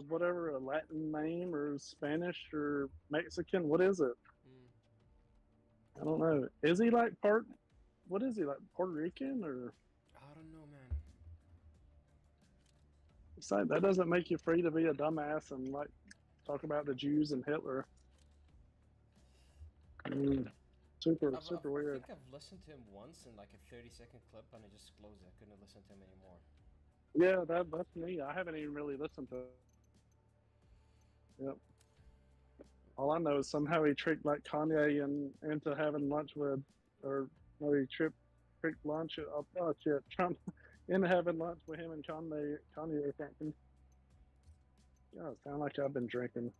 whatever, a Latin name or Spanish or Mexican. What is it? Mm. I don't know. Is he like part? What is he like? Puerto Rican or? I don't know, man. It's like, that doesn't make you free to be a dumbass and like talk about the Jews and Hitler. Mm, super I weird. think I've listened to him once in like a 30-second clip, and I just closed it. I couldn't listen to him anymore. Yeah, that's me. I haven't even really listened to it. Yep. All I know is somehow he tricked like Kanye into having lunch with, or no, tricked lunch. Oh shit, Trump into having lunch with him and Kanye or something. Yeah, it sound like I've been drinking.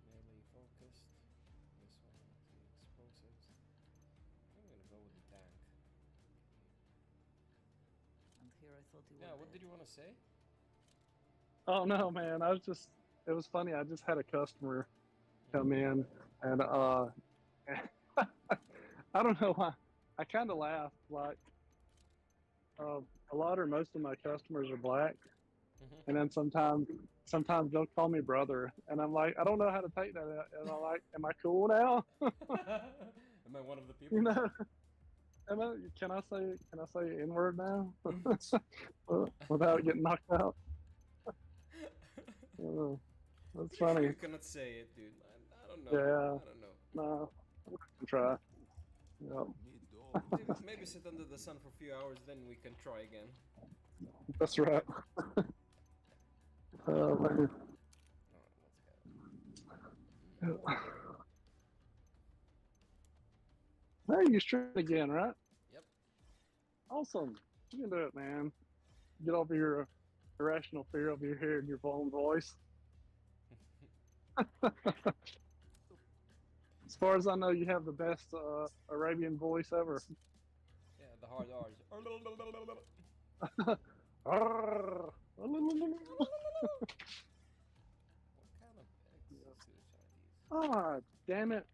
Melee focused. This one, the explosives. I'm gonna go with the tank. And here I thought you were Yeah, what dead. did you want to say? Oh no, man! It was funny. I just had a customer Mm. come in, and I don't know why. I kind of laughed. Like a lot or most of my customers are black, and then sometimes they'll call me brother, and I'm like, I don't know how to take that. And I'm like, am I cool now? Am I one of the You people? know? Can I say N word now without getting knocked out? Uh, that's Pretty sure funny. you cannot say it, dude. I don't know. Yeah, I don't know. no, I can try. Yep. Maybe sit under the sun for a few hours, then we can try again. That's right. Man. Alright, let's go. Hey, you stream again, right? Yep. Awesome. You can do it, man. Get over your irrational fear of your hearing your own voice. As far as I know, you have the best Arabian voice ever. Yeah, the hard R's. What kind of eggs should I use? Ah, damn it,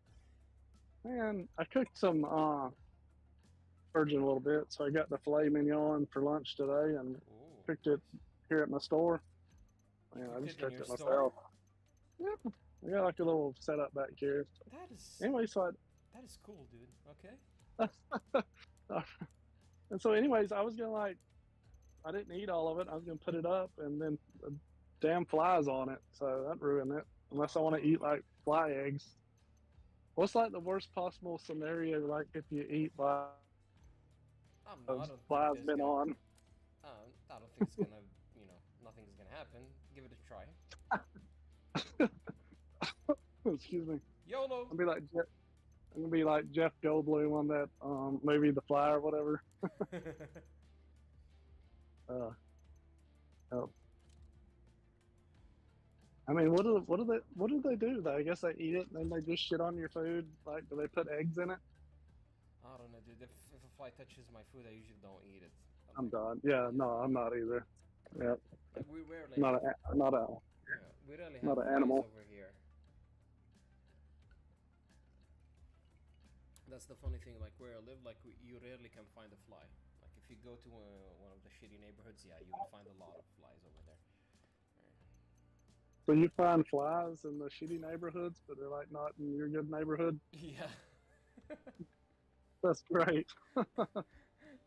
man! I cooked some virgin a little bit, so I got the filet mignon for lunch today, and Ooh, cooked it nice. here at my store. You Man, I cooked just it in cooked your it myself. store? Yeah, I got like a little setup back here. That is Anyway, so that is cool, dude. Okay. I, and so, anyways, I was gonna like, I didn't eat all of it. I was gonna put it up, and then damn flies on it, so that ruined it. Unless I want to eat like fly eggs. What's like the worst possible scenario? Like if you eat like I don't know. I those don't think flies there's been gonna. on. I don't think it's gonna. Nothing's gonna happen. Give it a try. Excuse me. YOLO. I'll be like I'm gonna be like Jeff Goldblum on that movie The Fly or whatever. Uh, oh. I mean, what do they do though? I guess they eat it and then they just shit on your food. Like, do they put eggs in it? I don't know, dude. If a fly touches my food, I usually don't eat it. I'm done. Yeah, Yeah, no, I'm not either. Yeah, like we rarely not have. We rarely have an flies animal. over here. That's the funny thing. Like where I live, like you rarely can find a fly. Like if you go to one of the shitty neighborhoods, yeah, you will find a lot of flies over there. So you find flies in the shitty neighborhoods, but they're like not in your good neighborhood. Yeah. That's great.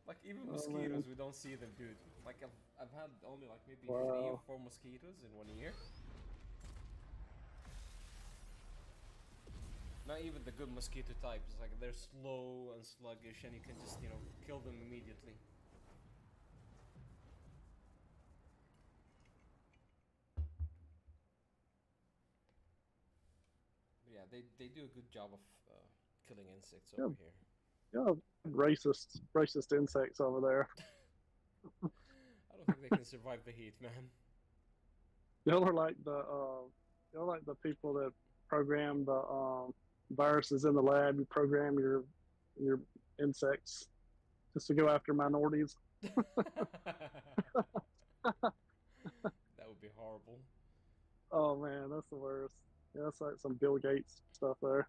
Like even Oh man, mosquitoes, we don't see them, dude. Like I've had only like maybe 3 or wow. 4 mosquitoes in 1 year. Not even the good mosquito types. Like they're slow and sluggish, and you can just kill them immediately. But yeah, they do a good job of killing insects Yeah, over here. yeah, racist insects over there. I don't think they can survive the heat, man. Y'all are like y'all like the people that program the viruses in the lab. You program your insects just to go after minorities. That would be horrible. Oh man, that's the worst. Yeah, that's like some Bill Gates stuff there.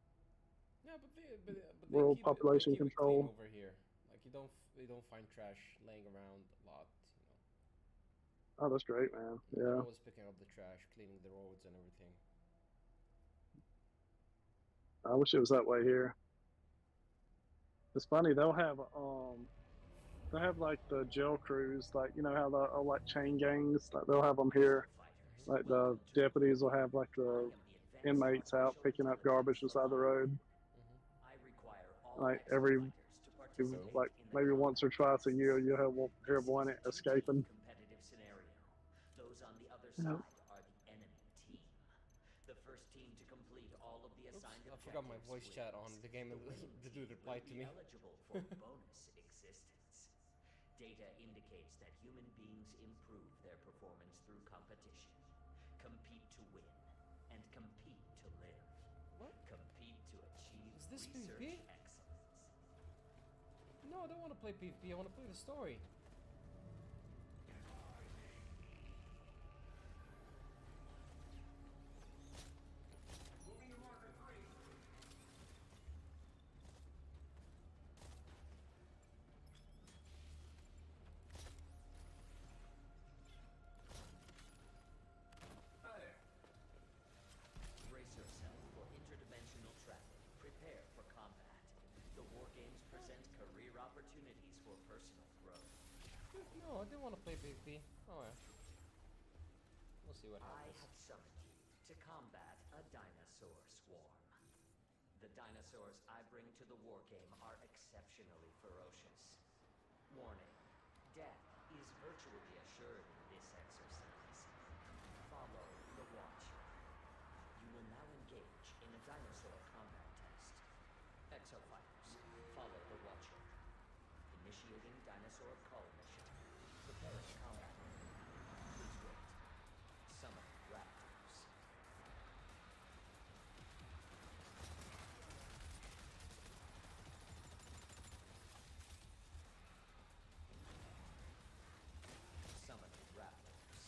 Yeah, but they World keep it population clean control. over here. you don't find trash laying around a lot. Oh, that's great, man. They're Yeah. always picking up the trash, cleaning the roads and everything. I wish it was that way here. It's funny, they'll have like the jail crews, like you know how the like chain gangs, like they'll have them here. Like the deputies will have like the inmates out picking up garbage beside the road, like like maybe once or twice a year you'll hear one escaping. Those on the other You know, side are the enemy team. The first team to complete all of the Oops, assigned I forgot my objectives voice chat on wins. the game, and winning the dude team replied to will be me. eligible for bonus existence. Data indicates that human beings improve their performance through competition. Compete to win, and compete to live. What? Compete to achieve Is this research PvP? excellence. No, I don't want to play PvP. I want to play the story. Brace yourself for interdimensional travel. Prepare for combat. The war games present career opportunities for personal growth. No, I didn't want to play PvP. Oh yeah. We'll see what I happens. have summoned you to combat a dinosaur swarm. The dinosaurs I bring to the war game are exceptionally ferocious. Warning, death is virtually assured in this exercise. Follow the Watcher. You will now engage in a dinosaur combat test. Exofighters, follow the Watcher. Initiating dinosaur cull mission. Preparing combat. Please wait. Summon raptors. Summon raptors.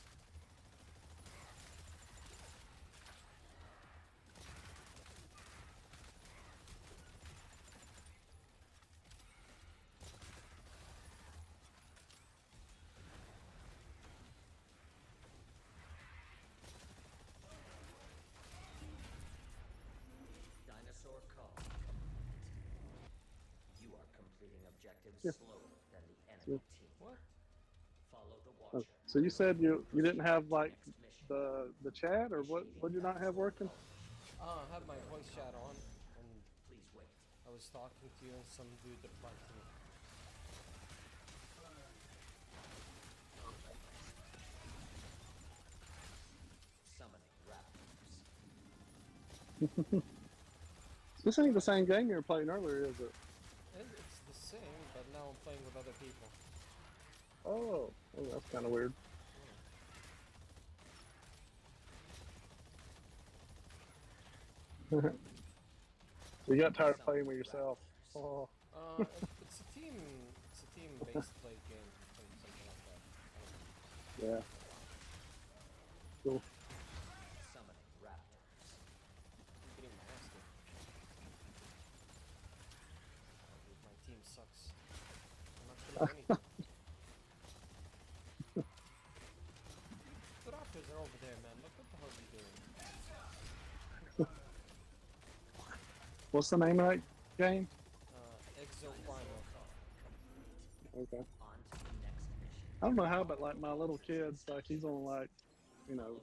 Dinosaur cull complete. You are completing objectives Yeah. slower than the enemy team. What? Follow the oh, Watcher. so you said you didn't have like Next mission. the chat or what? What did you not have working? I had my voice chat on, and Please wait. I was talking to you, and some dude replied to me. Summoning raptors. This ain't the same game you were playing earlier, is it? It's the same, but now I'm playing with other people. Oh, that's kind of weird. You got tired of playing with yourself. Oh, It's a team-based play game, something like that. yeah. Cool. Summoning raptors. I'm getting my ass kicked. Oh, dude, my team sucks. I'm not killing anything. The Raptors are over there, man. Look what the hell are you doing? What's the name of that game? Exo Primal. Okay. On to the next mission. I don't know how, but like my little kid's like he's on like, you know, Follow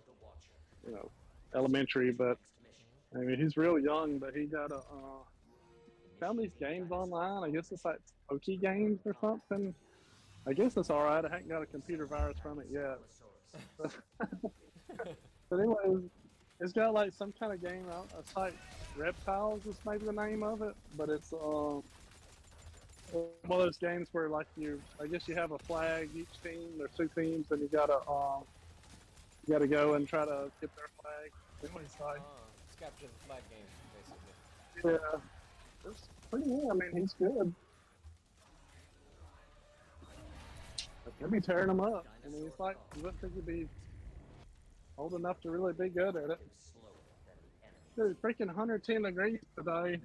the Watcher. elementary, but Next mission. I mean he's real young, but he got found these games online. I guess it's like Poke games or something. I guess it's all right. I haven't got a computer virus from it yet. But anyways, it's got like some kind of game out. It's like Reptiles is maybe the name of it, but it's one of those games where like I guess you have a flag each team. There's two teams, and you gotta go and try to get their flag. Anyways, like, It's capture the flag game, basically. yeah, it's pretty good. I mean, he's good. He'll be tearing them up. I mean, it's like you wouldn't think he'd be old enough to really be good at it. Slower than the enemy. Dude, freaking 110 degrees today.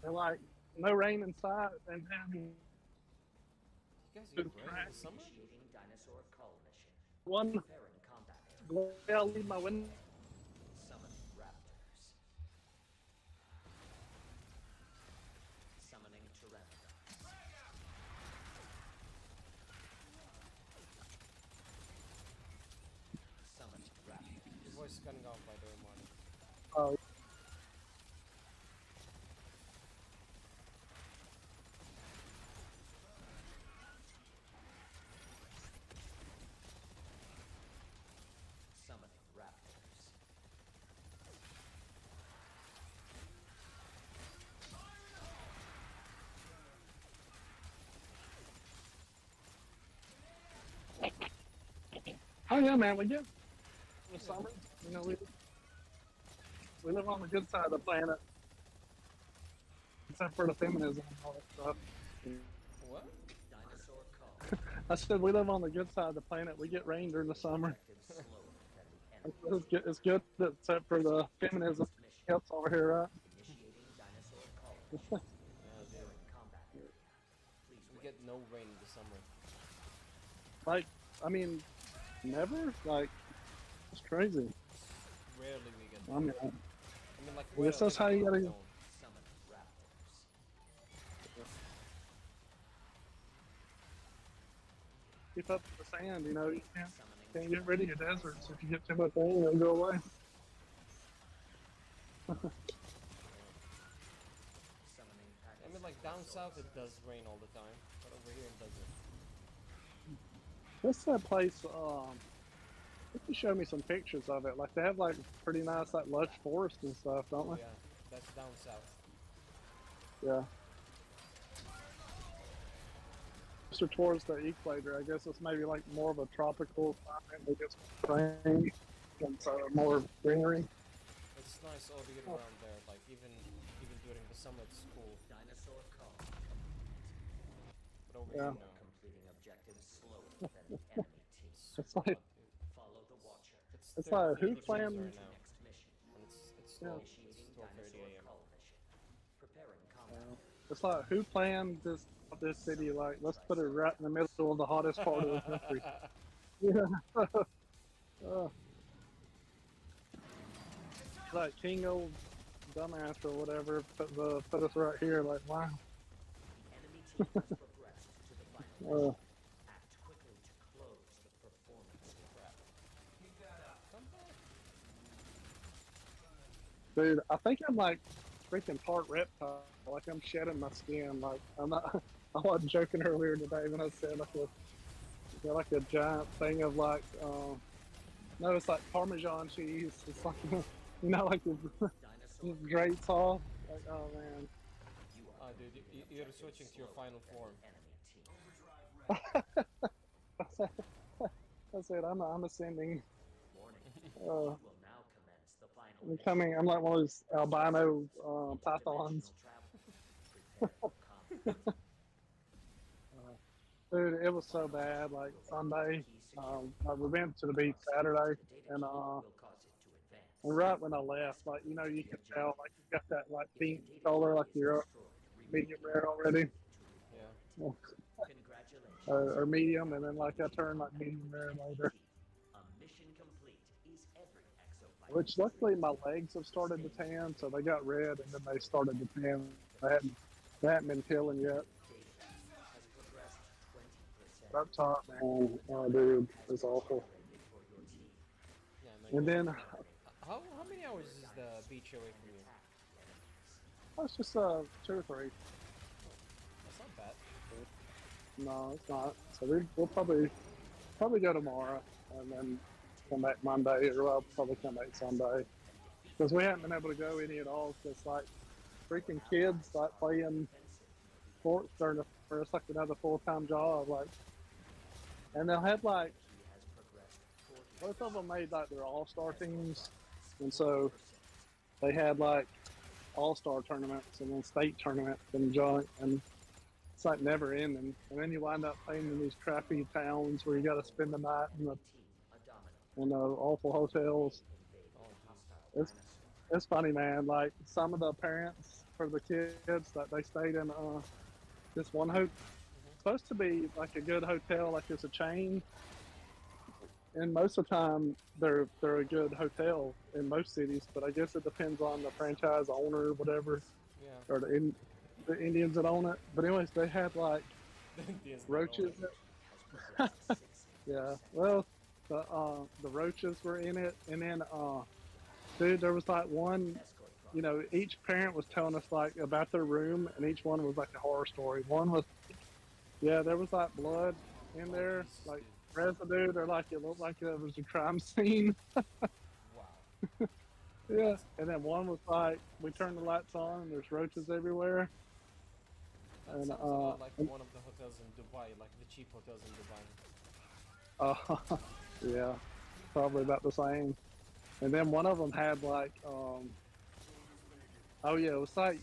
And like no rain in sight, and then Guys, you rain in the summer? Initiating dinosaur cull mission. One, Preparing combat area. I'll leave my window. Summoning raptors. Summoning pteranodons. Summoning raptors. Your voice is cutting off by the way, Marty. Oh, Summoning raptors. oh yeah, man. We get in the summer. You know, we live on the good side of the planet, except for the feminism and all that stuff. What? Dinosaur cull. I said we live on the good side of the planet. We get rain during the summer. Objective slower than the enemy. It's good except for the feminism. Mission. Helps over here, right? Initiating dinosaur cull mission. Preparing combat area. Please We wait. get no rain in the summer. Like, I mean, never. Like, it's crazy. Rarely we get. I mean, I mean, like. Well, where that's I how live you in gotta- zone. Summoning raptors. keep up with the sand. You know, you can't Summoning get rid of your deserts. If you get too much rain, it'll go away. summoning I mean, like down south it does rain all the time, but over here it doesn't. What's that place? You showed me some pictures of it. Like they have like pretty nice like lush forest and stuff, don't Oh, they? yeah, that's down south. Yeah. Closer towards the equator, I guess it's maybe like more of a tropical climate. They get some rain and so more greenery. It's nice all year Oh. around there. Like even during the summer it's cool, dinosaur cull. but over Yeah. here no. Completing objectives slower than the enemy team. It's like Follow the Watcher. it's like who 33 degrees planned? right now, Next mission. and it's Yeah. 12, Initiating it's 12:30 dinosaur a.m. cull mission. Preparing combat. It's like who planned this city? Like let's put it right in the middle of the hottest part of the country. Yeah. Like King old dumbass or whatever put us right here. Like wow. The enemy team has progressed to the final mission. Act quickly to close the performance gap. Come back. Dude, I think I'm like freaking part reptile. Like I'm shedding my skin. Like I'm not. I wasn't joking earlier today when I said like a giant thing of like. No, it's like Parmesan cheese. It's like you know like it Dinosaur grates off. Like oh man. you are Dude, you're switching to your final form. enemy team. I said I'm ascending. Warning. Uh, Will now commence the final I'm mission. coming. I'm like one of those albino pythons. Dimensional travel. Prepare for combat. Dude, it was so bad. Like Sunday, like we went to the beach Saturday, The data and key will cause it to advance. and right when I left, like you know, you could tell like you got that like pink color, like you're up medium rare already, Yeah. Congratulations. or medium, and then like I turned like medium rare later. A mission complete is every exobyte. Which luckily my legs have started to tan, so they got red, and then they started to tan. They hadn't been peeling yet. Data has progressed 20%. Up top, man, oh dude, it's awful. For your team. Yeah, no, And then how many hours is the beach away from you? it's just 2 or 3. That's not bad. No, it's not. So we'll probably go tomorrow, and then come back Monday, or I'll probably come back Sunday. Because we haven't been able to go any at all. Because like freaking kids like playing sports during the first like another full-time job, like, and they'll have like both of them made like their all-star teams, and so they had like all-star tournaments and then state tournaments and joint, and it's like never ending. And then you wind up playing in these crappy towns where you got to spend the night in the awful hotels. Oh, jeez. It's funny, man. Like some of the parents for the kids that they stayed in this one supposed to be like a good hotel, like it's a chain, and most of the time they're a good hotel in most cities. But I guess it depends on the franchise owner, or whatever, Yeah. or the Indians that own it. But anyways, they had like Yes, roaches. Yeah, well, the roaches were in it, and then dude, there was like one. You know, each parent was telling us like about their room, and each one was like a horror story. One was, yeah, there was like blood in there, Jesus, like dude. residue. They're like it looked like it was a crime scene. Wow. Yeah, and then one was like we turned the lights on, and there's roaches everywhere. That And sounds a lot like one of the hotels in Dubai, like the cheap hotels in Dubai. yeah, probably about the same. And then one of them had like, oh yeah, it was like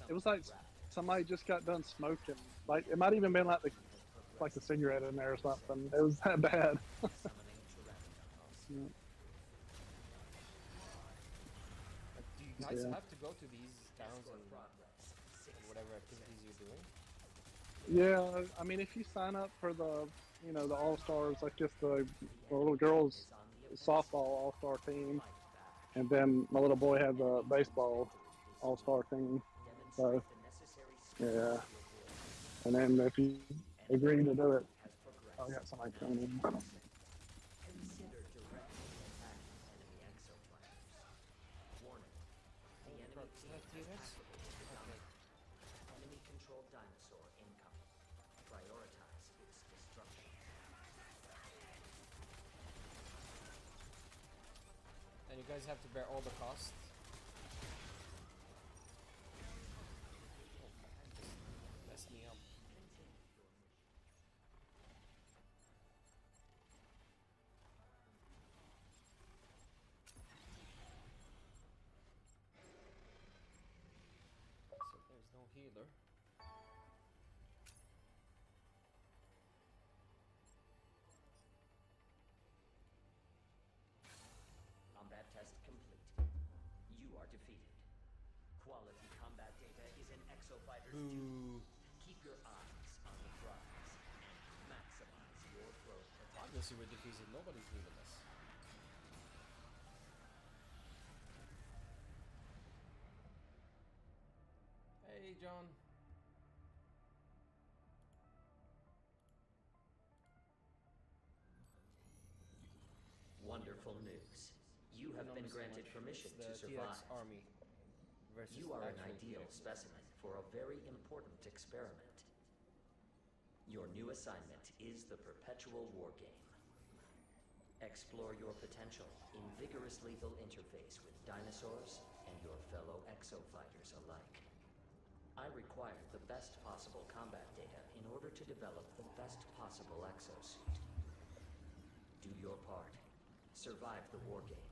somebody just got done smoking. Like it might even been like a cigarette in there or something. It was that bad. Yeah. Do you guys Yeah. have to go to these towns and whatever activities you're doing? Yeah, I mean, if you sign up for the All Stars, like just the little girls softball All Star team, and then my little boy had the baseball All Star team. So yeah, and then if you agree to do it, I got somebody coming in. Consider directly attacking enemy exofighters. Warning. The enemy Is team that has T-Rex? activated the Dominator. Enemy-controlled dinosaur incoming. Prioritize its destruction. And you guys have to bear all the costs. Oh, just messed me up. So there's no healer. Combat test complete. You are defeated. Quality combat data is an exofighter's duty. Keep your eyes on the prize and maximize your growth potential. Obviously we're defeated. Nobody's healing us. Hey, John. Wonderful news. You have been granted permission to It's the survive. T-Rex army versus You the are an actual ideal T-Rex. specimen for a very important experiment. Your new assignment is the Perpetual War Game. Explore your potential in vigorous lethal interface with dinosaurs and your fellow exofighters alike. I require the best possible combat data in order to develop the best possible exosuit. Do your part. Survive the war game.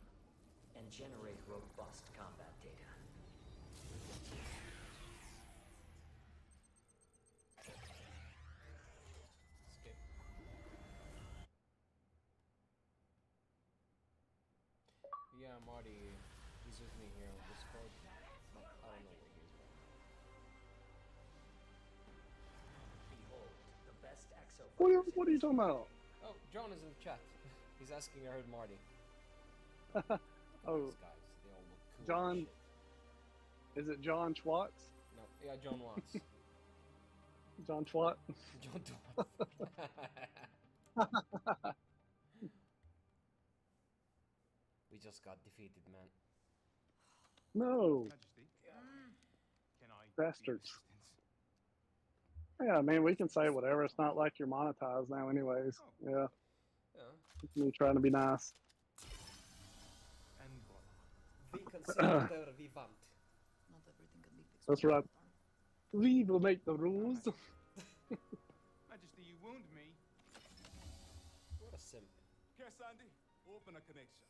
And generate robust combat data. Skip. Yeah, Marty, he's with me here on Discord, but I don't know where he is right Behold, the best What are you talking about? now. Oh, John is in the chat. He's asking, I heard Marty. Oh, These guys, they all look cool. as John. shit. Is it John Schwartz? No, yeah, John Watts. John Schwartz? John Watts. We just got defeated, man. No, Majesty, can I Bastards. be of assistance? yeah, I mean we can say whatever. It's not like you're monetized now, anyways. Yeah, Yeah. me trying to be nice. And voila. Vi kan se whatever vi want. Not everything can be fixed. That's with right. Darn. We will make the rules. Majesty, you wound me. What a simp. Here, Sandy, open a connection.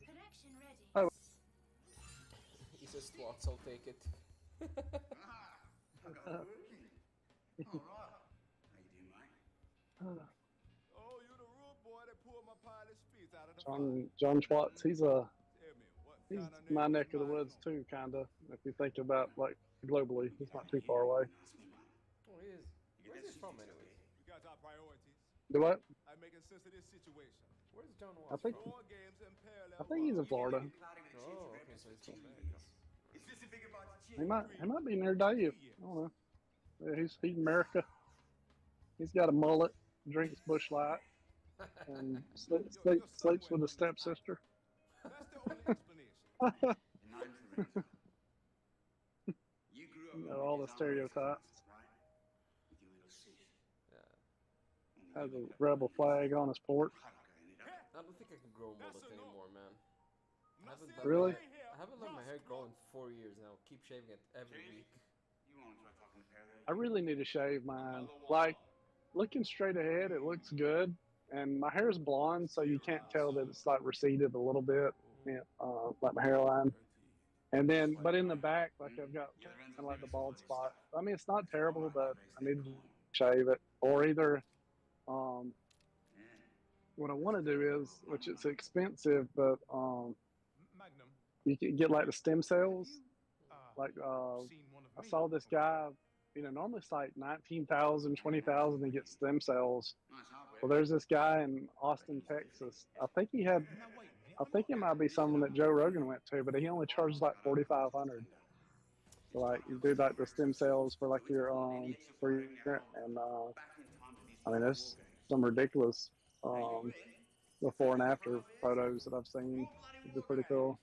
Connection ready. Oh. He says Twats, I'll take it. I got working. All right. How you doing, mate? Oh, you the rude boy that pulled my pilot's feet out of the fire. John Schwartz. He's Tell me, what he's kind of my name neck is of the mine? woods too, kinda. If you think about like globally, he's not too far away. Oh, he is. Where's his from, anyways? We got our priorities. Do what? I'm making sense of this situation. Where's John I Watts think from? War games in parallel. I think he's in Florida. Oh, okay, so he's from America. Is this a big about the He might be near Dave. I don't know. Yeah, he's America. He's got a mullet, drinks Bush Light, and sleeps with a stepsister. That's the only explanation. You grew up You know, all the stereotypes. right? With your little sis. Yeah. Has a rebel flag on his porch. I don't think I can grow a mullet That's a no. anymore, man. I haven't Not done Really? my hair- I haven't let my hair grow in 4 years now. Keep shaving it every week. You want to try talking to Perry? I really need to shave mine. Like, looking straight ahead, it looks good. And my hair's blonde, so you can't tell that it's like receded a little bit, like my hairline. And then, but in the back, like I've got kind of like the bald spot. I mean, it's not terrible, but I need to shave it. Or either, what I want to do is, which it's expensive, but Magnum. you can get like the stem cells. Uh, Like seen one of I me. saw this guy, normally it's like 19,000, 20,000 to get stem cells. Well, there's this guy in Austin, Texas. I think he had, Now wait a minute. I think it might be someone that Joe Rogan went to, but he only charges like 4,500. So like you do like the stem cells for like your and I mean that's some ridiculous before and after photos that I've seen. It's pretty cool.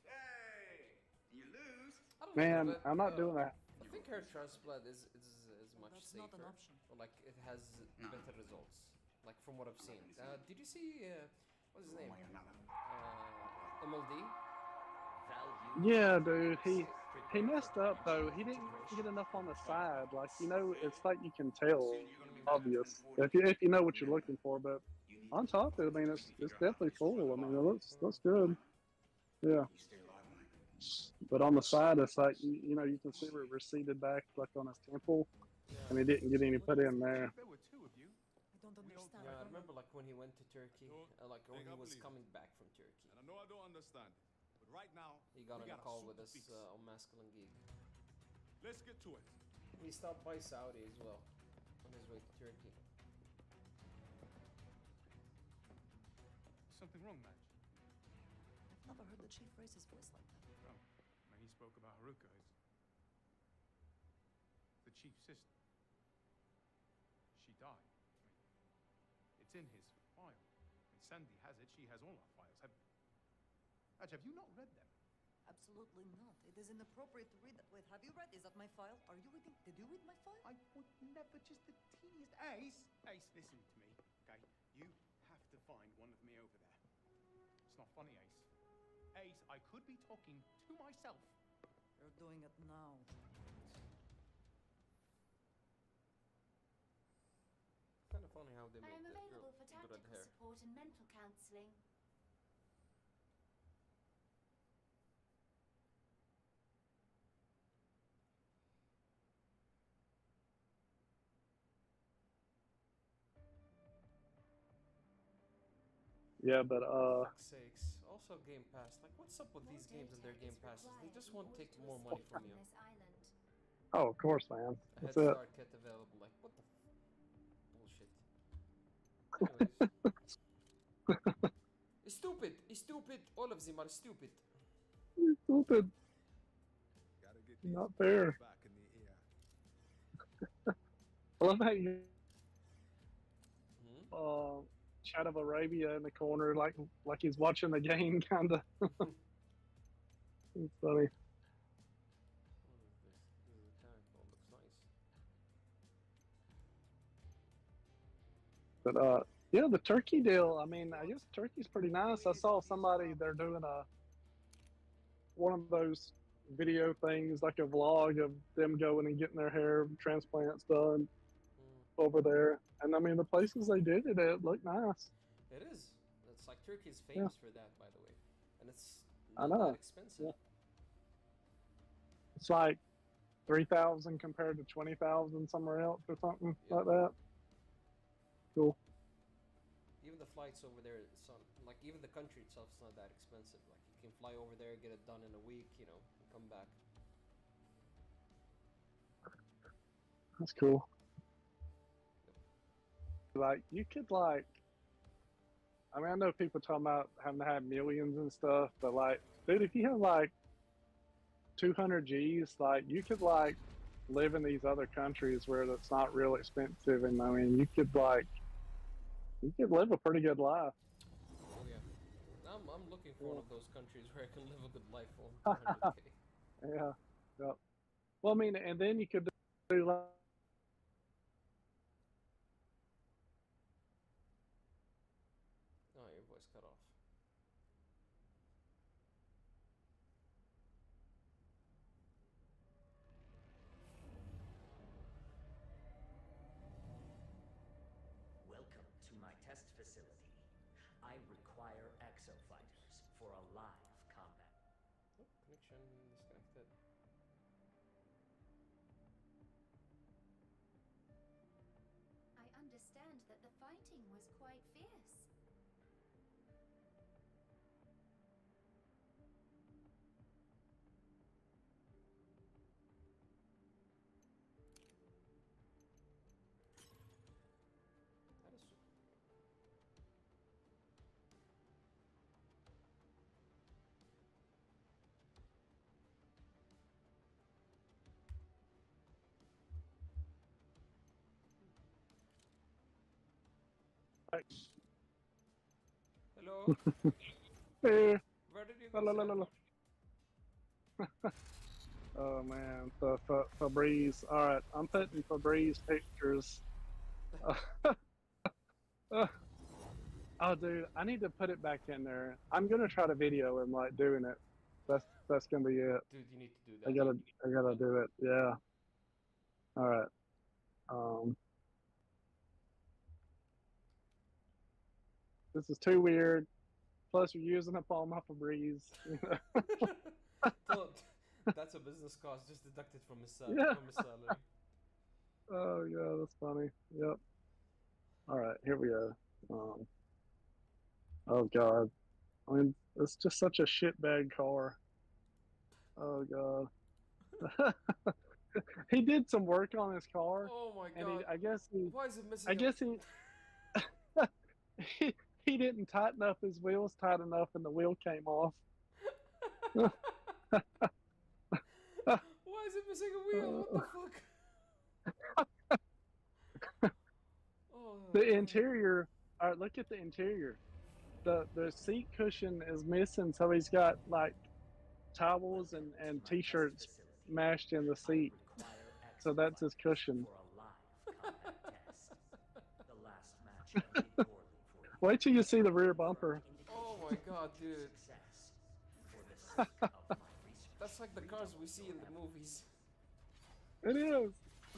I don't Man, know, but, I'm not doing that. I think hair transplant is much That's safer. not an option. Or like it has better results. Like from what I've seen. Did you see what's his name? MLD. Yeah, dude, he messed up though. He didn't get enough on the side. Like it's like you can tell, obvious if you know what you're looking for. But on top, I mean, it's definitely full. I mean, it looks good. Yeah. But on the side, it's like you can see where it receded back, like on his temple, and he didn't get any put in there. There were two of you. I don't understand. Yeah, I remember like when he went to Turkey, like when think he I was believe coming back from Turkey. And I know I don't understand it, but right now He got we on a got call super with us beast. on Masculine Geek. Let's get to it. He stopped by Saudi as well on his way to Turkey. Something wrong, Madge? I've never heard the chief raise his voice like that. Well, when he spoke about Haruka, the chief's sister. She died. It's in his file. And Sandy has it. She has all our files. Madge, have you not read them? Absolutely not. It is inappropriate to read that. Wait, have you read? Is that my file? Are you reading? Did you read my file? I would never, just the teeniest. Ace, listen to me, okay? You have to find one of me over there. It's not funny, Ace. Ace, I could be talking to myself. You're doing it now. Kind of funny how they I made am the girl available for with red tactical hair. support and mental counseling. Yeah, but Fuck's sakes. Also Game Pass. Like what's up with these games and their Game Passes? They just want to take more money from you. This island. oh, of course, man. A That's Head it. Start kit available. Like what the bullshit. Anyways. It's stupid. It's stupid. All of them are stupid. Stupid. Gotta get Not fair. back in the air. I love how you Hmm? Chat of Arabia in the corner, like he's watching the game, kind of. It's funny. What is this? This is a tank. Oh, looks nice. But yeah, the turkey deal. I mean, I guess turkey's pretty nice. I saw somebody they're doing one of those video things, like a vlog of them going and getting their hair transplants done over there. And I mean, the places they did it at look nice. It is. It's like Turkey is famous for that, by the way, and it's I not know. that expensive. Yeah. It's like 3,000 compared to 20,000 somewhere else or something like that. Cool. Even the flights over there, it's not, like even the country itself is not that expensive. Like you can fly over there, get it done in a week, and come back. That's cool. like you could like. I mean, I know people talking about having to have millions and stuff, but like, dude, if you have like 200 G's, like you could like live in these other countries where it's not real expensive, and I mean, you could live a pretty good life. Oh yeah. I'm looking for one of those countries where I can live a good life for 100k. Yeah, yep. Well, I mean, and then you could do like. Oh, your voice cut off. Welcome to my test facility. I require exofighters for a live combat. Oh, connection disconnected. I understand that the fighting was quite fierce. That is. Hello. Eh, Where did you la, go? la, la, la, la. Sandwich? Oh man, the Febreze. All right, I'm putting Febreze pictures. Oh, dude, I need to put it back in there. I'm gonna try to video him like doing it. That's gonna be it. Dude, you need to do that. I gotta do it. Yeah. All right. This is too weird. Plus, you're using up all my Febreze. Don't. That's a business cost. Just deducted from his Yeah. from his salary. Oh yeah, that's funny. Yep. All right, here we go. Oh god. I mean, it's just such a shitbag car. Oh god. He did some work on his car, Oh my and god. I guess Why is it missing? I guess he didn't tighten up his wheels tight enough, and the wheel came off. Why is it missing a wheel? What the fuck? Oh, The God. interior. All right, look at the interior. The seat cushion is missing, so he's got like towels and t-shirts mashed in the seat. So that's his cushion. For a live combat test. The last match ended poorly for you. Wait till you see the rear bumper. Oh my god, dude. Success. For the sake of my research. That's like the cars we see in the movies. It is.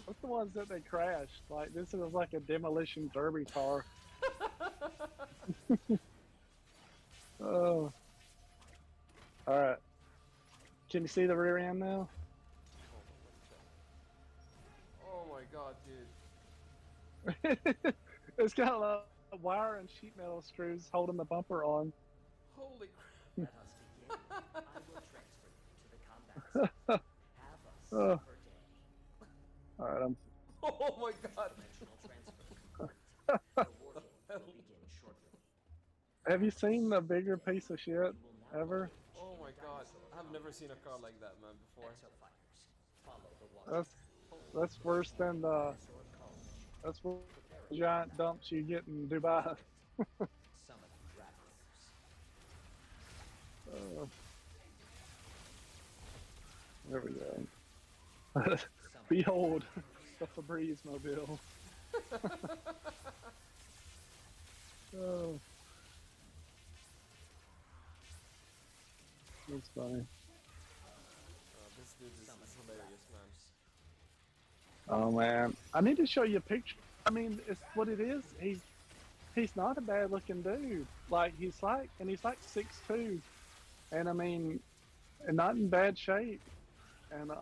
That's the ones that they crashed. Like this is like a demolition derby car. Oh. All right. Can you see the rear end now? Oh my god, dude. It's got a wire and sheet metal screws holding the bumper on. Holy Let us begin. I will transfer you to the combat zone. Have a Oh. super day. All right, I'm. crap. Oh my god. Dimensional transfer complete. The war game will begin shortly. Have you seen a bigger piece of shit You will now ever? engage Oh my the god. dinosaur I've never seen a car like that, man, before. Exofighters. Follow the water. That's worse than the Dinosaur college. that's what giant dumps you get in Dubai. Summon raptors. There we go. Behold, the Febreze mobile. Oh, that's funny. This dude is hilarious, man. Oh man, I need to show you a picture. I mean, it's what it is. He's not a bad looking dude. Like he's like 6'2", and I mean, and not in bad shape. And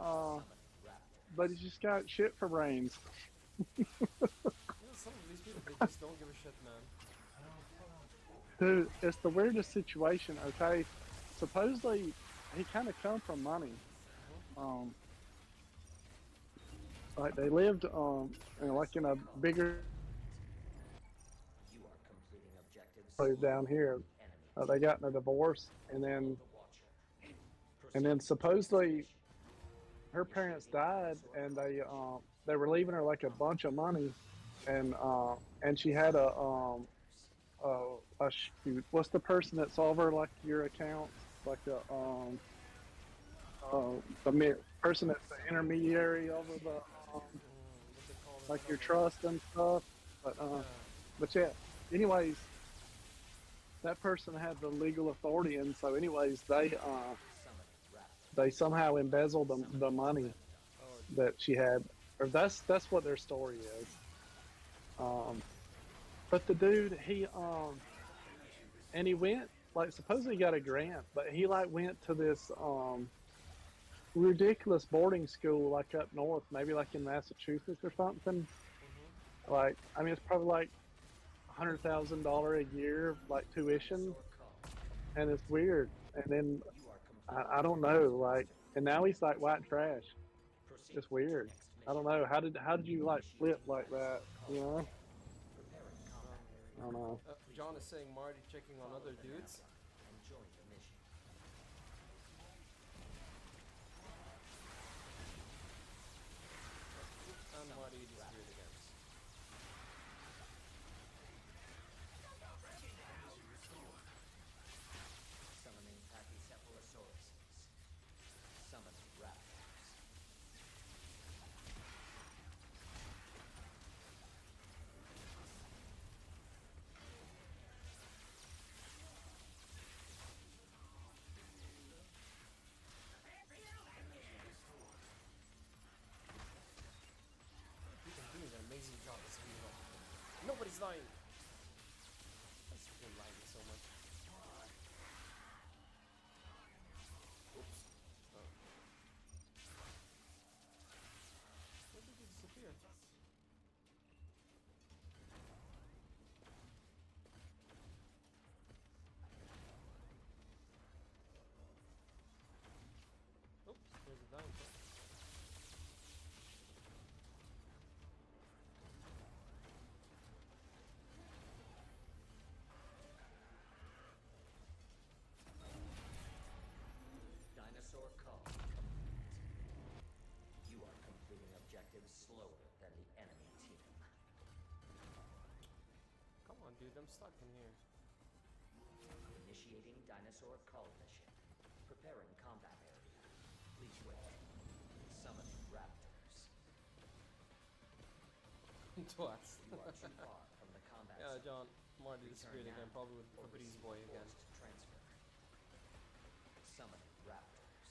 but he's just got shit for brains. You know, some of these people, they just don't give a shit, man. Dude, it's the weirdest situation. Okay, supposedly he kind of come from money. Like they lived like in a bigger moved down here. They got in a divorce, and then supposedly her parents died, and they were leaving her like a bunch of money, and she had shoot, what's the person that's over like your accounts, like the person that's the intermediary over the what they call it, like your another- trust and stuff, but yeah, anyways, that person had the legal authority, and so anyways, they somehow embezzled the money Oh, that she had, or that's what their story is. But the dude, he went, like, supposedly he got a grant, but he like went to this ridiculous boarding school like up north, maybe like in Massachusetts or something. Like, I mean, it's probably like $100,000 a year, like tuition, and it's weird. And then I don't know, like, and now he's like white trash. It's weird. I don't know. How did you like flip like that? You know? I don't know. John is saying Marty checking on other dudes. And Marty disappeared again. Summoning Pachycephalosaurus. Summoning raptors. You can do an amazing job as hero. Nobody's lying. That's freaking lying so much. Oops. Oh. Where did he disappear? Oops, there's a dinosaur. Dinosaur call. You are completing objectives slower than the enemy team. Come on, dude, I'm stuck in here. Initiating dinosaur call mission. Preparing combat area. Please wait. Summoning raptors. Twats. You are too far from the combat Yeah, zone. John, Marty disappeared Return again, now, probably with or Febreze receive Boy again. forced transfer. Summoning raptors.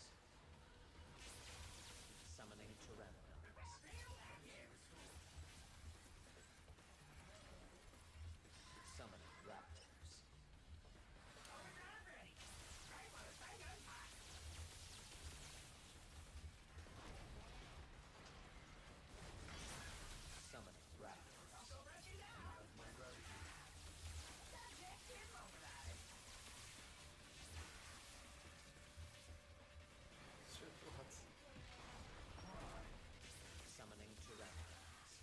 Summoning pteranodons. Summoning raptors. Summoning raptors. Sure, twats. Summoning pteranodons.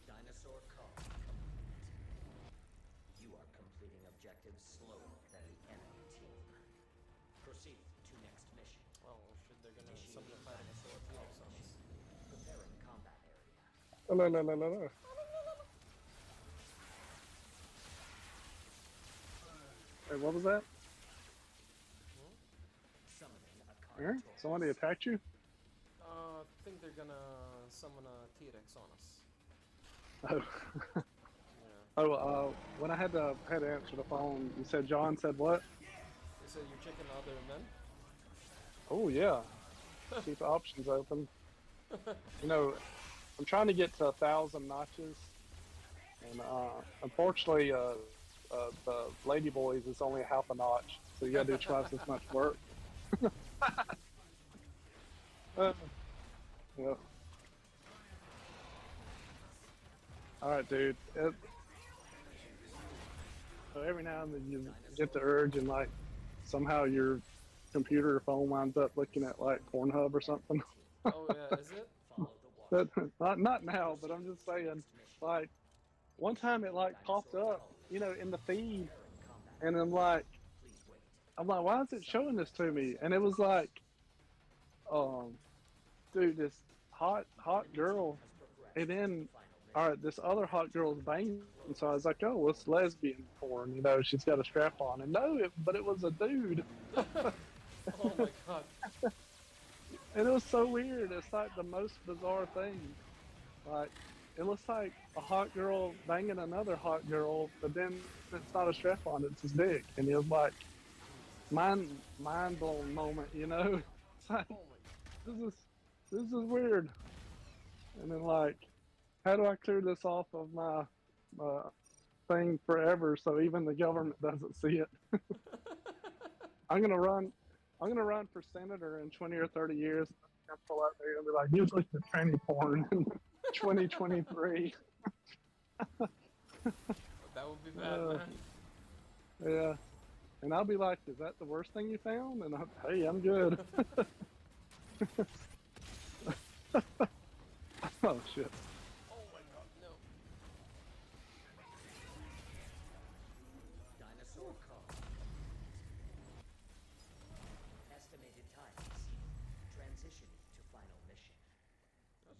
Dinosaur call complete. You are completing objectives slower than the enemy team. Proceed to next mission. Oh shit, they're gonna summon a Initiating fight dinosaur of call T-Rex on us. mission. Preparing combat area. Oh, no. Hey, what was that? Summoning a Aaron? Carnotaurus. Somebody attacked you? I think they're gonna summon a T-Rex on us. Oh. Yeah. Oh, when I had to answer the phone, you said John said what? You said you're checking other men? Oh yeah, keep the options open. You know, I'm trying to get to 1,000 notches, and unfortunately, the Lady Boys is only half a notch, so you gotta do twice as much work. Yeah. All right, dude. So every now and then you get the urge, and like somehow your computer or phone winds up looking at like Pornhub or something. Oh yeah, is it? Follow the That, not now, but I'm just saying, like one time it like popped up, you know, in the feed, and I'm like, why is it showing this to me? And it was like, um, dude, this hot girl, and then all right, this other hot girl's banging. So I was like, oh, well, it's lesbian porn, you know? She's got a strap on, and no, but it was a dude, Oh my god. and it was so weird. It's like the most bizarre thing. Like, it looks like a hot girl banging another hot girl, but then it's not a strap on; it's his dick, and it was like mind blown moment, you know? It's like Oh my. this is weird. And then like, how do I clear this off of my thing forever so even the government doesn't see it? I'm gonna run. I'm gonna run for senator in 20 or 30 years. I'm gonna pull out there and be like, "You looked at tranny porn in 2023." That would be bad, man. Yeah, and I'll be like, "Is that the worst thing you found?" And hey, I'm good. Oh shit. Oh my god, no. Dinosaur call. Estimated times. Transitioning to final mission.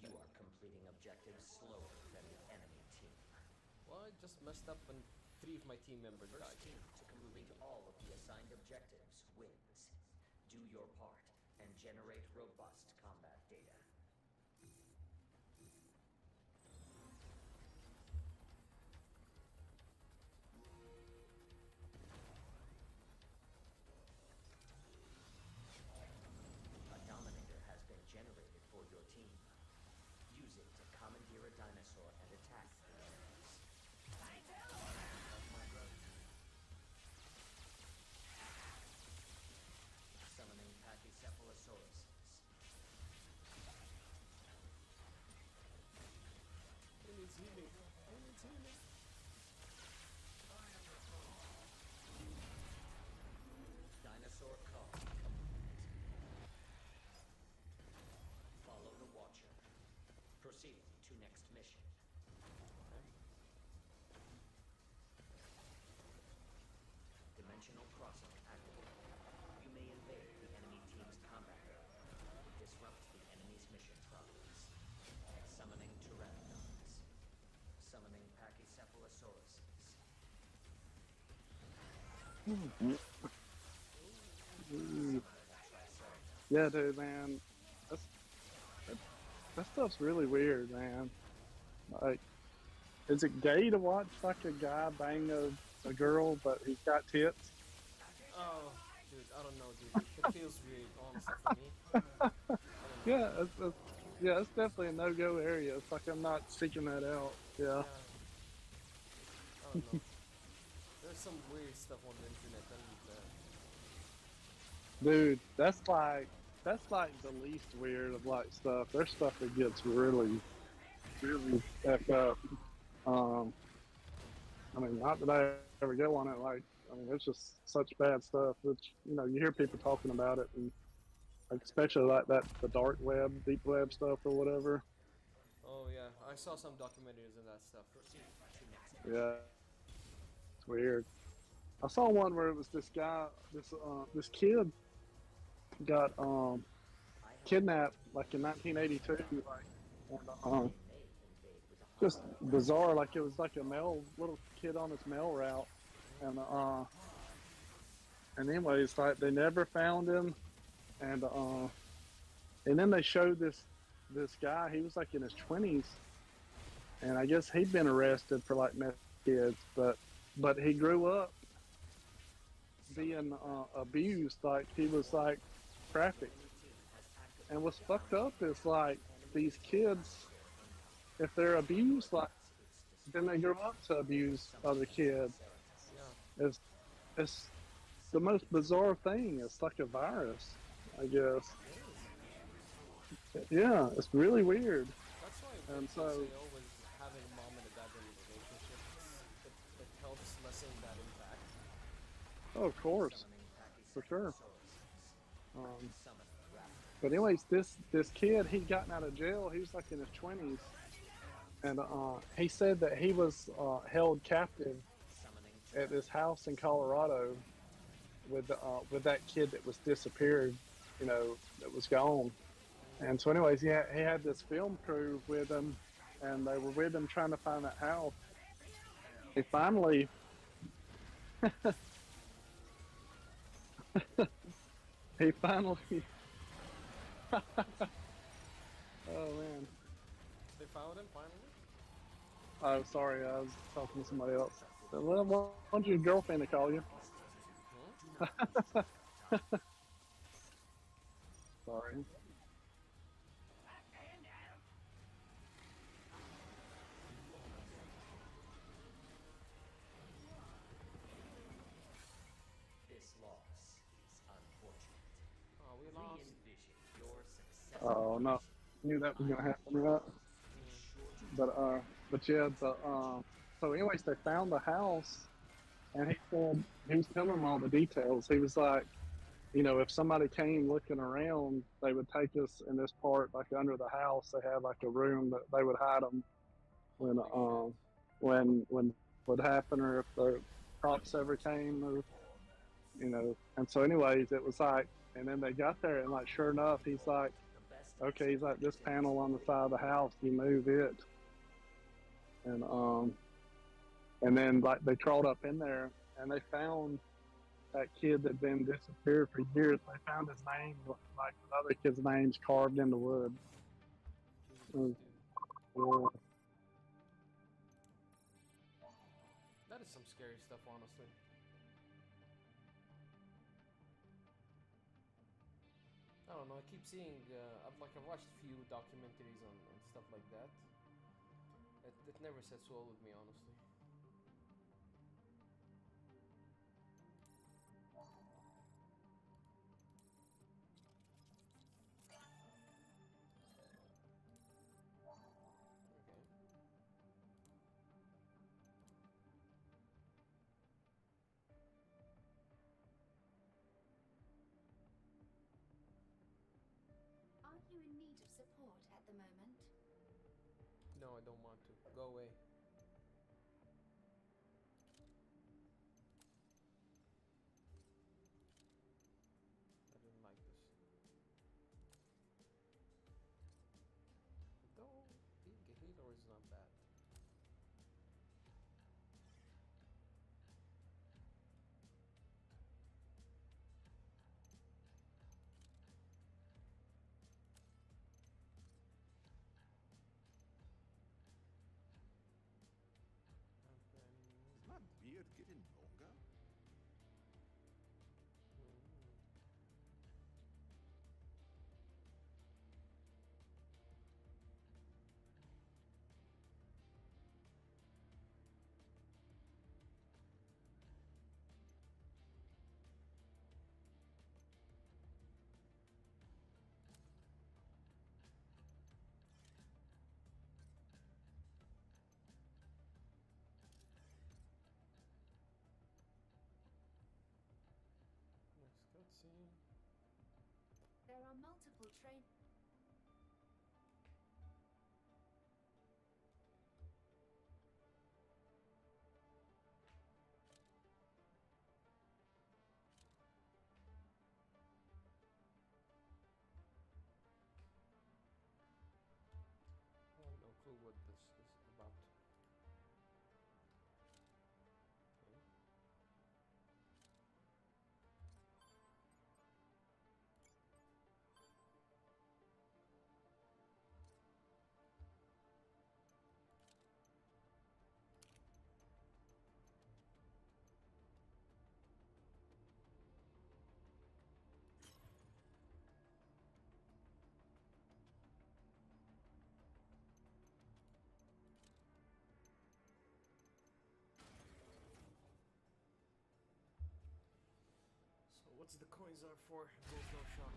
You are completing objectives slower than the enemy team. Well, I just messed up and 3 of my team members First died. team to complete all of the assigned objectives wins. Do your part and generate robust combat data. A Dominator has been generated for your team. Use it to commandeer a dinosaur and attack the enemies. Summoning Pachycephalosaurus. Who needs healing? Who needs healing? Dinosaur call complete. Follow the Watcher. Proceeding to next mission. Dimensional crossing activated. You may invade the enemy team's combat area. Disrupt the enemy's mission progress. Summoning Pteranodons. Summoning Pachycephalosaurus. Yeah, dude, man. That's, that stuff's really weird, man. Like, is it gay to watch like a guy bang a girl, but he's got tits? Oh, dude, I don't know, dude. It feels weird, honestly, for me. I don't know. Yeah, it's definitely a no-go area. It's like I'm not seeking that out. Yeah. Yeah. I don't know. There's some weird stuff on the internet. Dude, that's like the least weird of like stuff. There's stuff that gets really effed up. I mean, not that I ever go on it. Like, I mean, it's just such bad stuff. Which, you know, you hear people talking about it, and like, especially like that the dark web, deep web stuff or whatever. Oh yeah, I saw some documentaries and that stuff. Yeah, it's weird. I saw one where it was this guy, this kid got kidnapped like in 1982, like, and just bizarre. Like, it was like a little kid on his mail route, and anyways, like, they never found him, and then they showed this guy. He was like in his 20s, and I guess he'd been arrested for like messing with kids, but he grew up being abused. Like, he was like trafficked, and what's fucked up is like these kids, if they're abused, like, then they grow up to abuse other kids. Yeah. It's the most bizarre thing. It's like a virus, I guess. Yeah, it's really weird. That's why And people so- say always having a mom and a dad in a relationship, it helps lessen that impact. Oh, of course, Summoning for sure. Pachysauruses. Um, Summon Raptor. but anyways, this kid, he'd gotten out of jail. He was like in his 20s, and he said that he was held captive Summoning at this Traptor. house in Colorado with that kid that was disappeared, that was gone. And so, anyways, he had this film crew with him, and they were with him trying to find that house. He finally, he finally, oh man, They found him finally. oh sorry, I was talking to somebody else. Well, why don't your girlfriend to call you? Sorry. This loss is unfortunate. Oh, we lost. Re-envision your success. Oh no, knew that was gonna happen, right? But yeah, so anyways, they found the house, and he said he was telling them all the details. He was like, if somebody came looking around, they would take us in this part, like under the house. They had like a room that they would hide them when Holy when would happen, or if the cops ever came, or And so, anyways, it was like, and then they got there, and like sure enough, he's like, okay, he's like, this panel on the side of the house, you move it, and then like they crawled up in there, and they found that kid that'd been disappeared for years. They found his name, like the other kid's names, carved in the wood. shit. Uh, That is some scary stuff, honestly. I don't know. I keep seeing. I've watched a few documentaries on stuff like that. It never sets well with me, honestly. Okay. Are you in need of support at the moment? No, I don't want to. Go away. I didn't like this. Though being a healer is not bad. Is my beard getting longer? Next cutscene. There are multiple train. I have no clue what this is about. Okay. So what's the coins are for? There's no shop.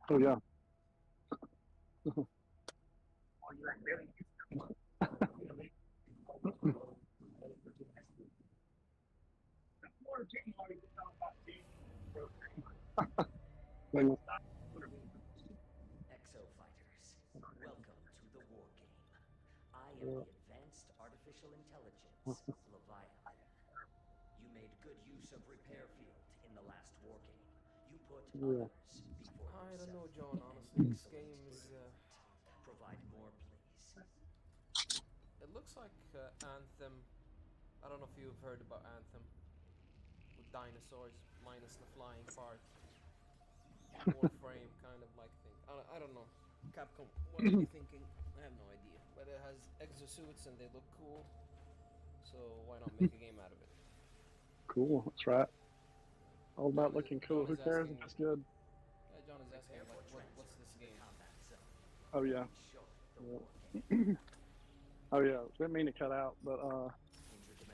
Oh yeah. Well, Exo Fighters, welcome to the war game. I am the advanced artificial intelligence, Leviathan. You made good use of repair field in the last war game. You put yeah. others before I don't know, yourself. John. Honestly, this game is. Provide more, please. It looks like Anthem. I don't know if you've heard about Anthem with dinosaurs minus the flying part. Warframe kind of like thing. I don't know. Capcom, what are you thinking? I have no idea. But it has exosuits and they look cool. So why not make a game out of it? Cool. That's right. All about looking cool. John Who is cares if asking- it's good? Yeah, John is asking like, what's this game? Combat zone. Oh yeah. Show the Yeah. war game. Oh yeah. Didn't mean to cut out, but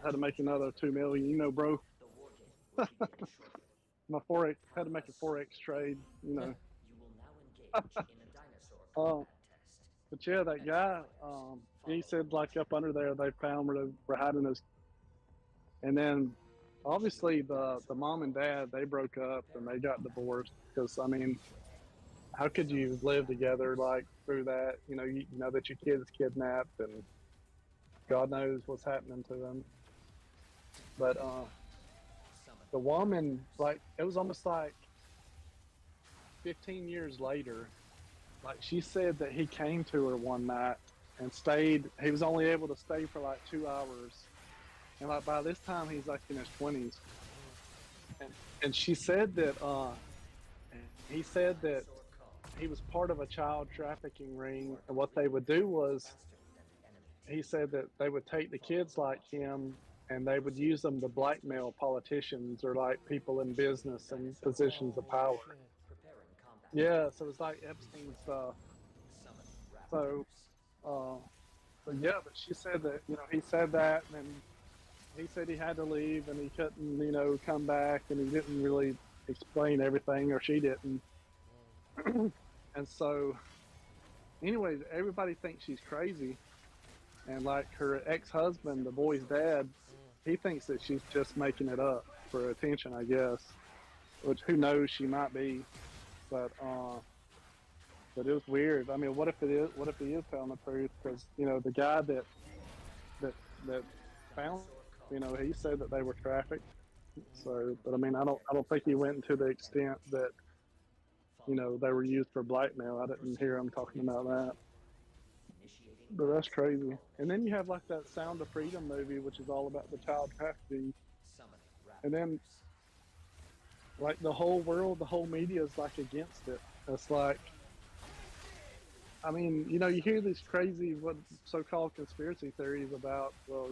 had to make another 2 million. You know, bro. The war game will begin shortly. My forex had to make a forex trade. You know. You will now engage in a dinosaur Oh. combat test. But yeah, that guy. He said like up under there they found where they were hiding his. And then, obviously the mom and dad they broke up and they got divorced because I mean, how could you live together like through that? You know that your kid's kidnapped and God knows what's happening to them. But the woman, like, it was almost like 15 years later, like she said that he came to her one night and stayed. He was only able to stay for like 2 hours, and like by this time he's like in his 20s. And she said that he said that he was part of a child trafficking ring, and what they would do was, he said that they would take the kids like him and they would use them to blackmail politicians or like people in business and positions of power. Preparing combat. Yeah, so it's like Epstein stuff. Summon So, but yeah, but she said that, he said that, and then he said he had to leave and he couldn't, come back, and he didn't really explain everything, or she didn't. And so, anyways, everybody thinks she's crazy. And like her ex-husband, the boy's dad, he thinks that she's just making it up for attention, I guess. Which, who knows, she might be. But it was weird. I mean, what if he is telling the truth? Because the guy that found, he said that they were trafficked. So, but I mean, I don't think he went to the extent that they were used for blackmail. I didn't hear him talking about that. But that's crazy. And then you have like that Sound of Freedom movie, which is all about the child trafficking. And then like the whole world, the whole media is like against it. It's like, I mean, you hear these crazy, what so-called conspiracy theories about, well,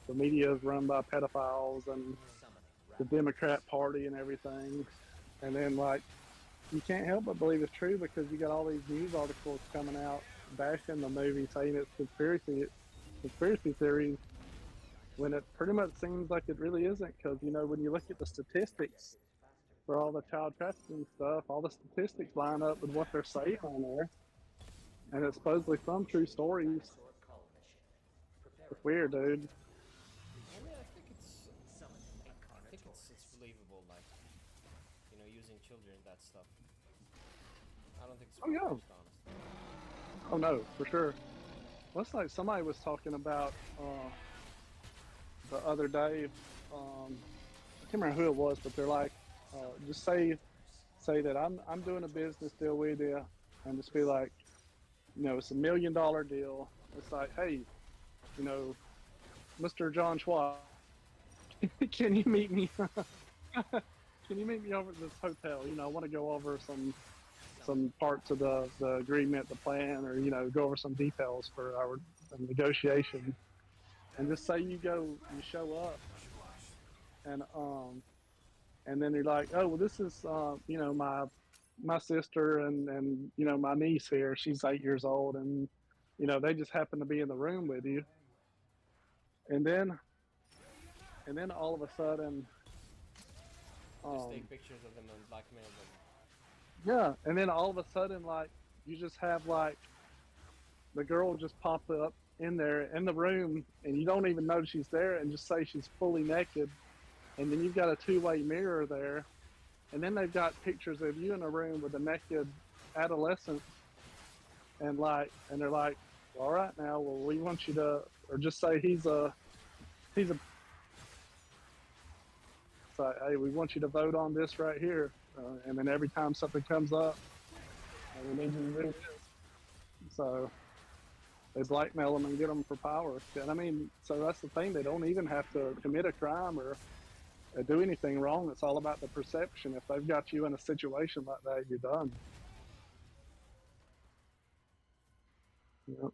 the media is run by pedophiles and the Democrat Party and everything. And then like, you can't help but believe it's true because you got all these news articles coming out bashing the movie, saying it's conspiracy theories, when it pretty much seems like it really isn't. Because when you look at the statistics for all the child trafficking stuff, all the statistics line up with what they're saying on there, and it's supposedly some true stories. It's weird, dude. I mean, I think it's believable, like, using children, that stuff. I don't think it's Oh, yeah. honest. Oh no, for sure. Well, it's like somebody was talking about the other day. I can't remember who it was, but they're like, just say that I'm doing a business deal with you, and just be like, it's $1 million deal. It's like, hey, Mr. John Schwab, can you meet me? Can you meet me over at this hotel? I want to go over some parts of the agreement, the plan, or go over some details for our negotiation. And just say you show up, and then you're like, oh well, this is my sister and my niece here. She's 8 years old, and they just happen to be in the room with you. And then all of a sudden, Just take pictures of them and blackmail them. Yeah, and then all of a sudden, like, you just have like the girl just pop up in there in the room, and you don't even know she's there, and just say she's fully naked, and then you've got a two-way mirror there, and then they've got pictures of you in a room with a naked adolescent, and they're like, all right, now, well, we want you to, or just say he's a, say, hey, we want you to vote on this right here, and then every time something comes up, we need you to do this. So they blackmail them and get them for power. And I mean, so that's the thing. They don't even have to commit a crime or do anything wrong. It's all about the perception. If they've got you in a situation like that, you're done. Yep.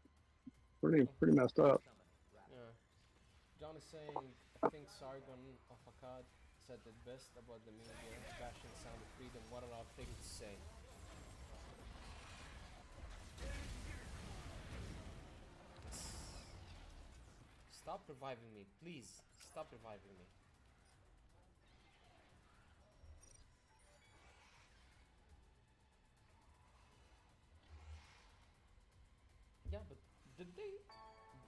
Pretty messed up. Yeah. John is saying, I think Sargon of Akkad said it best about the media bashing Sound of Freedom. What an odd thing to say. Stop reviving me, please. Stop reviving me. Yeah, but did they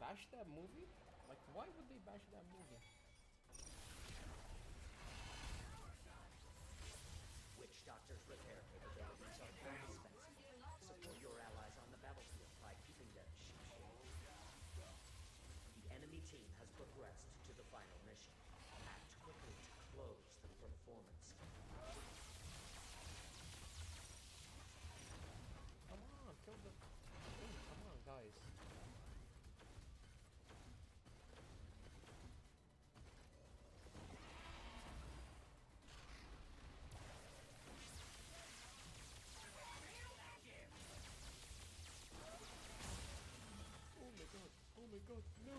bash that movie? Like, why would they bash that movie? Witch Doctor's repair capabilities are indispensable. Support your allies on the battlefield by keeping them shipshape. The enemy team has progressed to the final mission. Act quickly to close the performance gap. Come on, kill the... Ooh, come on, guys. Oh my god, no!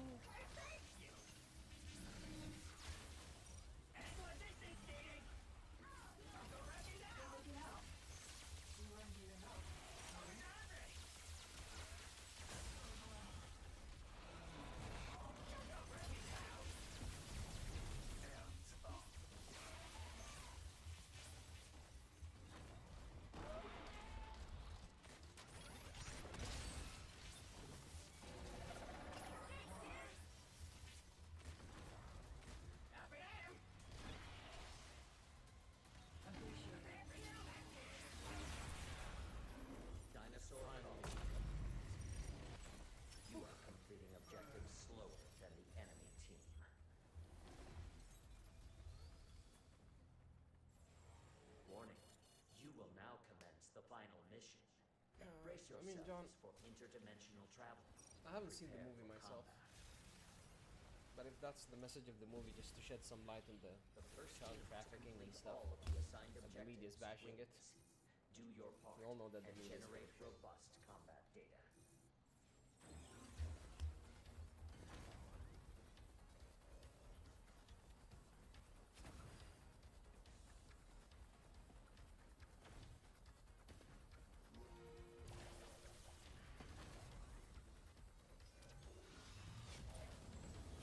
Dinosaur you are completing objectives slower than the enemy team. Warning, you will now commence the final mission. Brace I mean, John, yourselves for interdimensional travel. I haven't seen the Prepare movie for myself. combat. But if that's the message of the movie, just to shed some light on the The first child team to trafficking and complete stuff, all of the assigned and the media's objectives bashing it. wins. Do your part We all know that the and media is generate bullshit. robust combat data.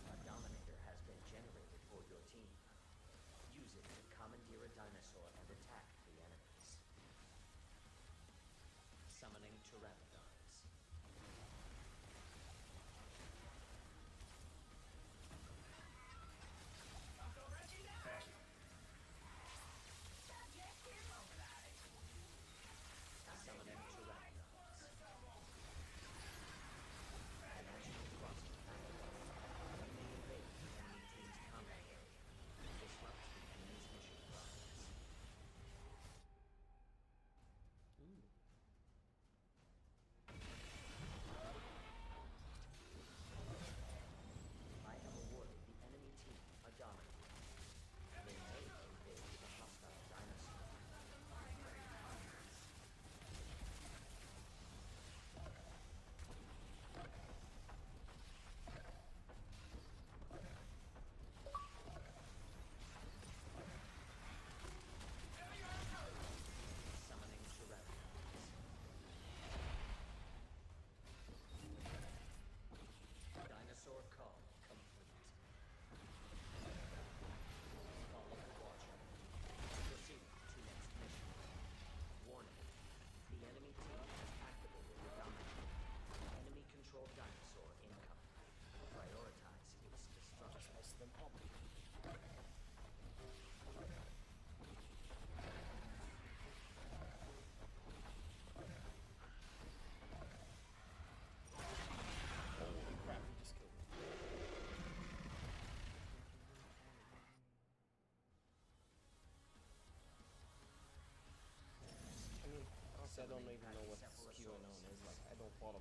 A Dominator has been generated for your team. Use it to commandeer a dinosaur and attack the enemies. Summoning Pteranodons. Summoning Pteranodons. Dimensional thrust activated. You may invade the enemy team's combat area. Disrupt the enemy's mission process. Ooh.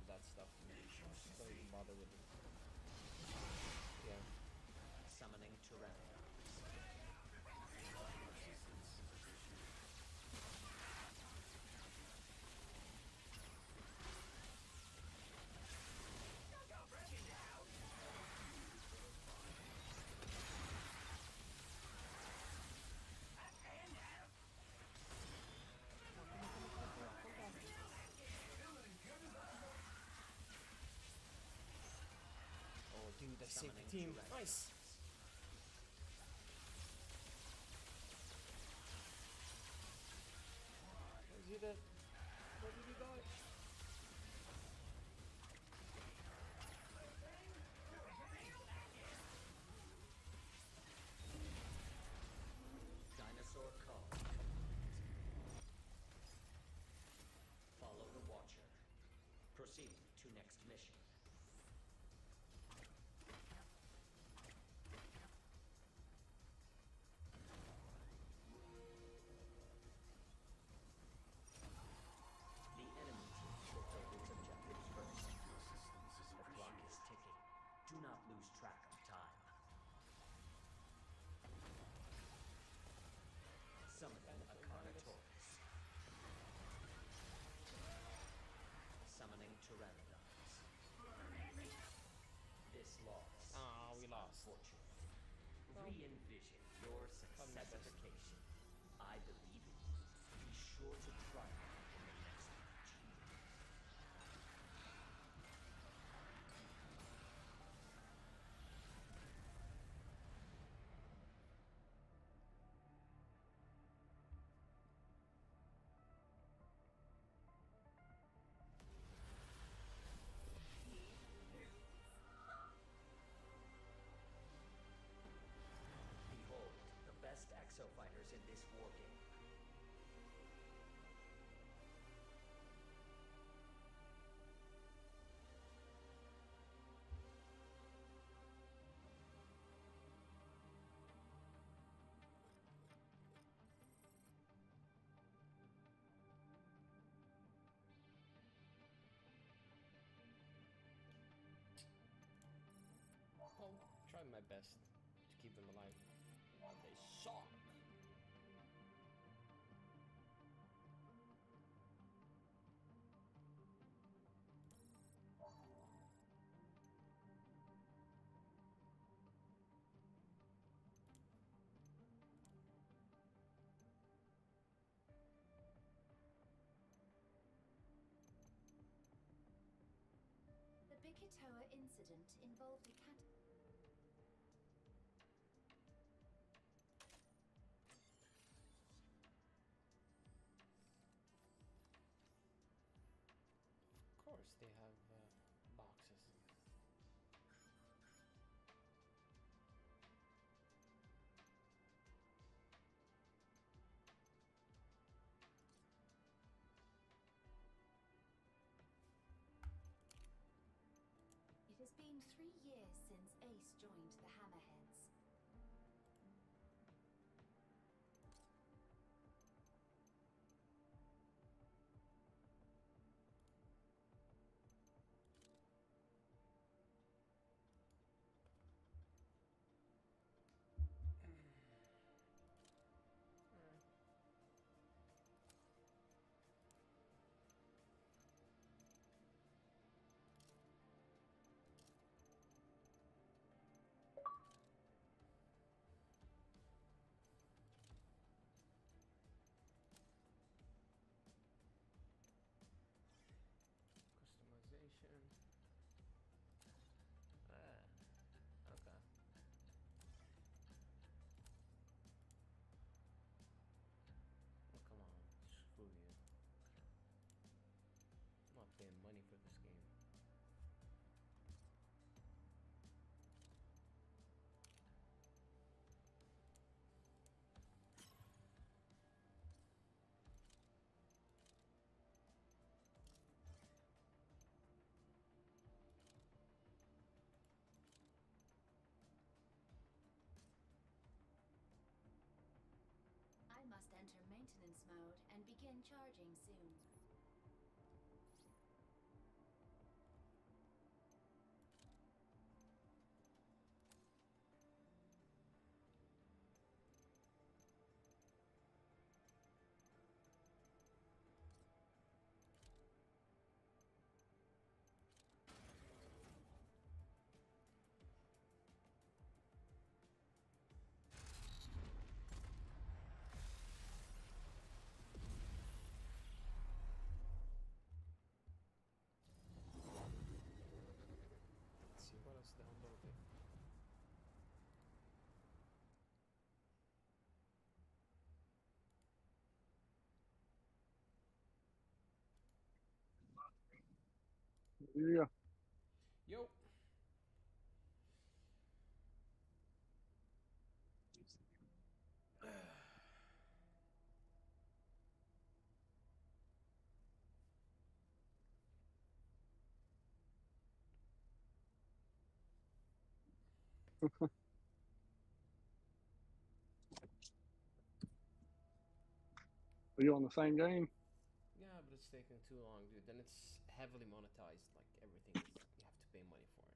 that stuff. Don't even bother with it. Yeah. Summoning Pteranodons. Oh, dude, I saved the Summoning team. Pteranodons. Nice. Is he dead? Where did he die? Dinosaur Call. Follow the Watcher. Proceed to next mission. The enemy team will take its objectives first. The clock is ticking. Do not lose track of time. Summoning a Carnotaurus. Summoning Pteranodons. This loss Ah, we is lost. unfortunate. Re-envision your successification. I believe in you. Be sure to triumph in the next match. Behold, the best Exo fighters in this war game. I'll try my best to keep them alive. But they suck. The Bikitoa incident involved a cat. Of course, they have boxes. It has been 3 years since Ace joined the Hammerheads. Customization. Okay. Oh, come on. Screw you. I'm not paying money for this game. I must enter maintenance mode and begin charging soon. Yeah. Yo. Are you on the same game? Yeah, but it's taking too long, dude. Then it's heavily monetized. Like everything is, you have to pay money for it.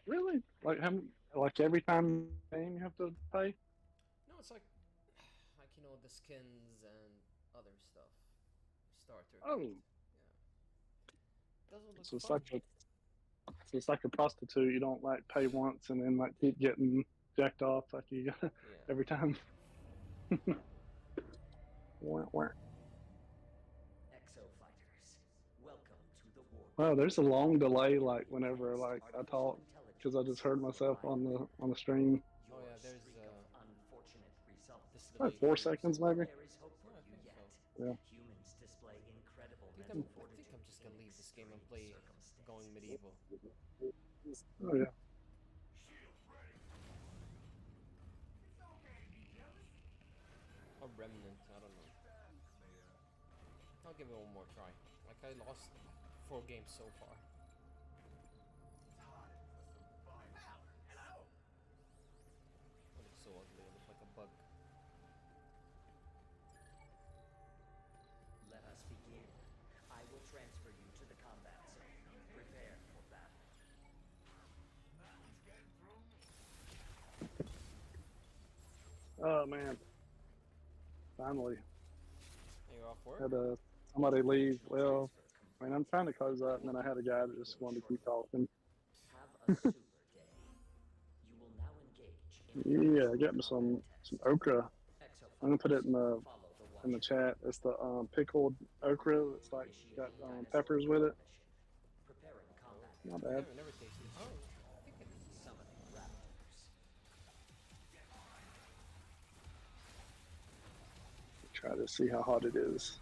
Really? Like how? Like every time game you have to pay? No, it's like the skins and other stuff, starter Oh, kit. Yeah, doesn't look so it's fun. like a so it's like a prostitute. You don't like pay once and then like keep getting jacked off like you Yeah. every time. Wah, wah. Exo Fighters, welcome to the war. Wow, there's a long delay like whenever like I talk because I just heard myself on the stream. Oh Your yeah, there's streak of unfortunate results. this Like delay 4 here. seconds maybe. There is hope for Yeah, I you think yet. so. Yeah. Humans display incredible Dude, mental I think fortitude I'm just gonna in leave this game and play extreme going circumstances. medieval. Oh yeah. Or Remnant, I don't know. I'll give it one more try. Like I lost 4 games so far. It looks so ugly. It looks like a bug. Let us begin. I will transfer you to the combat zone. Prepare for battle. Oh man. Finally Are you off work? had somebody leave. Well, I mean I'm trying to close up, and then I had a guy that just wanted to keep talking. Have a super day. You will now engage in Yeah, get me some okra. Exo I'm gonna put it in the follow the in the watcher. chat. It's the pickled okra. It's like got peppers with it. Preparing combat. Not bad. Never tasted it. Oh, I think it is. Summoning raptors. Try to see how hot it is.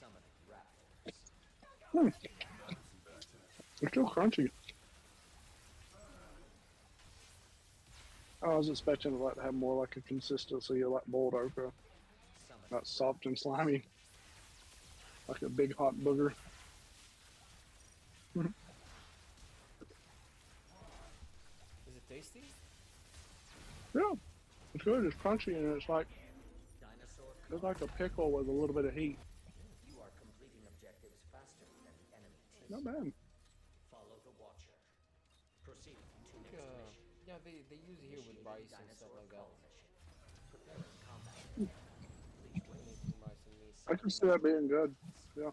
Summoning raptors. It's still crunchy. I was expecting it to have more like a consistency of like boiled okra, Summoning not soft and slimy, like a big hot booger. Is it tasty? Yeah, it's good. It's crunchy and it's like dinosaur. it's like a pickle with a little bit of heat. You are completing objectives faster than the enemy team. Not bad. Follow the watcher. Proceed to think, next mission. yeah, they use it here with rice and stuff like that. Preparing combat. Please wait. Making rice and meat. I can see that being good. Yeah.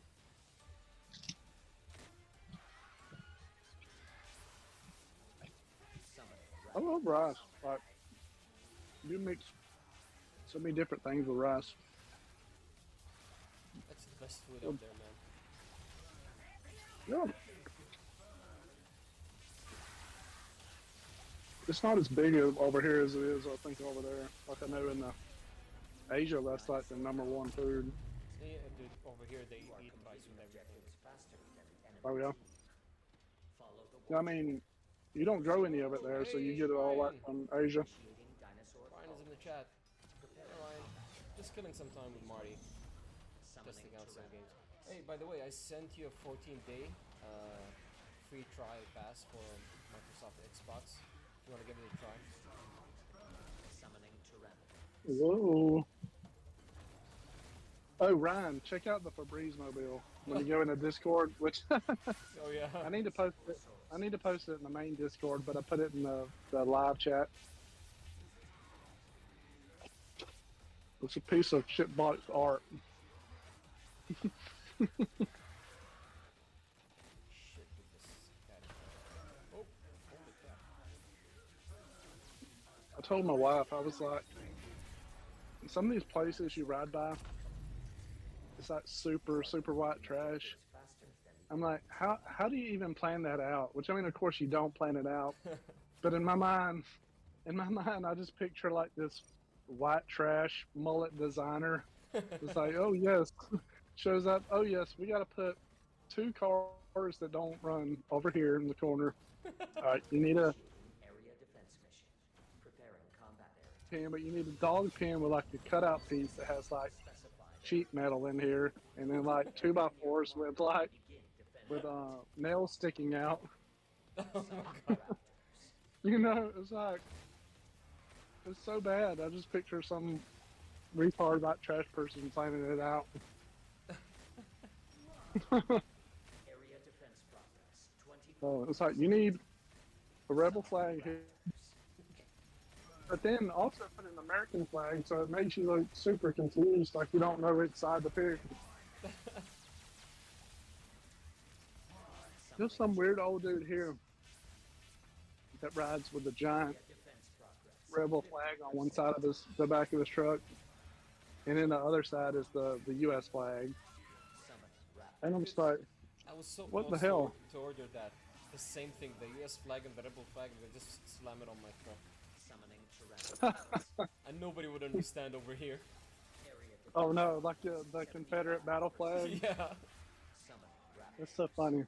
Summoning I love rice. Like you mix so many different things with rice. That's the best food out there, man. Yeah. It's not as big over here as it is, I think, over there. Like I know in Asia, that's like the #1 food. Yeah, dude, over here they eat rice with everything. faster than the enemy Oh yeah. team. Follow the I mean, you don't grow any of it there, so you get it all like from Asia. initiating dinosaur Ryan is in the chat. Hey, Ryan, just killing some time with Marty, testing out some games. Hey, by the way, I sent you a 14-day free trial pass for Microsoft Xbox. You want to give it a try? Summoning Tyranids. Whoa. Oh, Ryan, check out the Febreze mobile when you go in the Discord. Which Oh yeah. I need to post it. I need to post it in the main Discord, but I put it in the live chat. It's a piece of shitbox art. Shit with this cat. Oh, holy crap. I told my wife, I was like, some of these places you ride by, it's like super, super white trash. I'm like, how do you even plan that out? Which I mean, of course you don't plan it out, but in my mind, I just picture like this white trash mullet designer. It's like, oh yes, shows up. Oh yes, we got to put 2 cars that don't run over here in the corner. All right, you need a Area defense mission. Preparing combat area. pen, but you need a dog pen with like a cutout piece that has like Specified sheet metal in here, and then like 2x4s with like begin defending. nails sticking out. Oh my Summon god. raptors. You know, it's like it's so bad. I just picture some retard like trash person planning it out. Area defense progress. 20. It's like you need a rebel flag here, but then also put an American flag, so it makes you look super confused, like you don't know which side to pick. There's some weird old dude here that rides with a giant Defense progress. rebel flag on one side of the back of his truck, and then the other side is the U.S. flag. Summoning raptors. And I'm just like, I was so What the close hell? To order that. The same thing, the US flag and the rebel flag, and they just slam it on my truck. Summoning Tyrannosaurus. And nobody would understand over here. Area defense. oh no, like the Confederate battle flag. Yeah. Summoning raptors. It's so funny.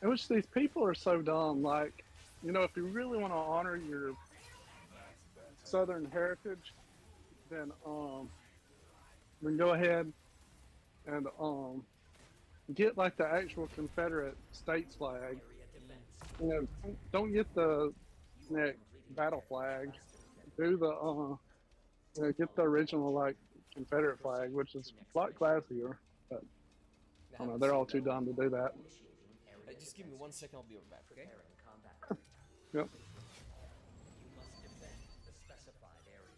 In which these people are so dumb. Like, you know, if you really want to honor your Southern heritage, then go ahead and get like the actual Confederate States flag. Area defense. You know, don't get the battle flag. Do the you know, get the original like Confederate flag, which is a lot classier. But I don't know, they're all too dumb to do that. Initiating area Just give me 1 second, I'll be right back, okay? Preparing combat. Yep. You must defend the specified area.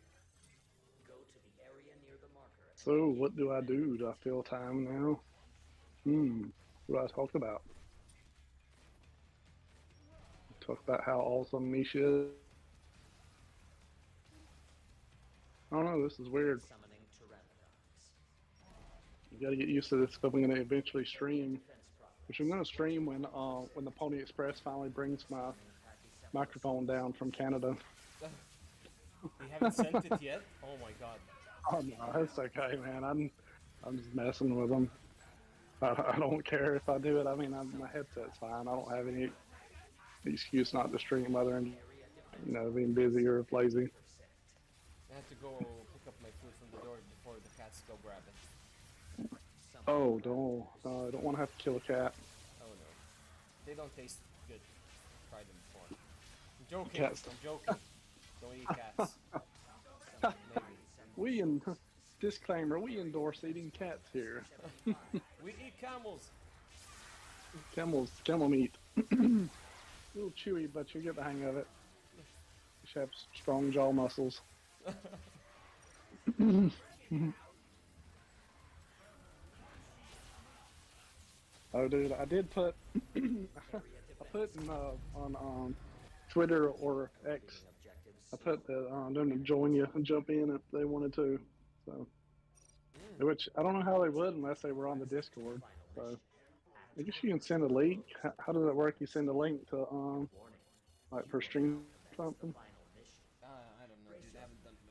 Go to the area near the marker. So what do I do? Do I fill time now? What do I talk about? Talk about how awesome Misha is. I don't know, this is weird. Summoning Pteranodons. You gotta get used to this if I'm gonna eventually stream. Defense progress. Which I'm gonna stream when the Pony Express finally brings my microphone down from Canada. You haven't sent it yet? Oh my god. Oh no, it's okay, man. I'm just messing with them. I don't care if I do it. I mean, my headset's fine. I don't have any excuse not to stream other than, you know, being busy or lazy. I have to go pick up my food from the door before the cats go grab it. Oh, I don't want to have to kill a cat. Oh no. They don't taste good. Tried them before. I'm joking. Cats. I'm joking. Don't eat cats. Maybe. Disclaimer, we endorse eating cats here. We eat camels. Camel meat. A little chewy, but you'll get the hang of it. You should have strong jaw muscles. Oh, dude, I did put I put in, on Twitter or X. I put them to join you and jump in if they wanted to. So, which I don't know how they would unless they were on the Discord. So, I guess you can send a link. How does that work? You send a link to like for stream or something. I don't know, dude. I haven't done it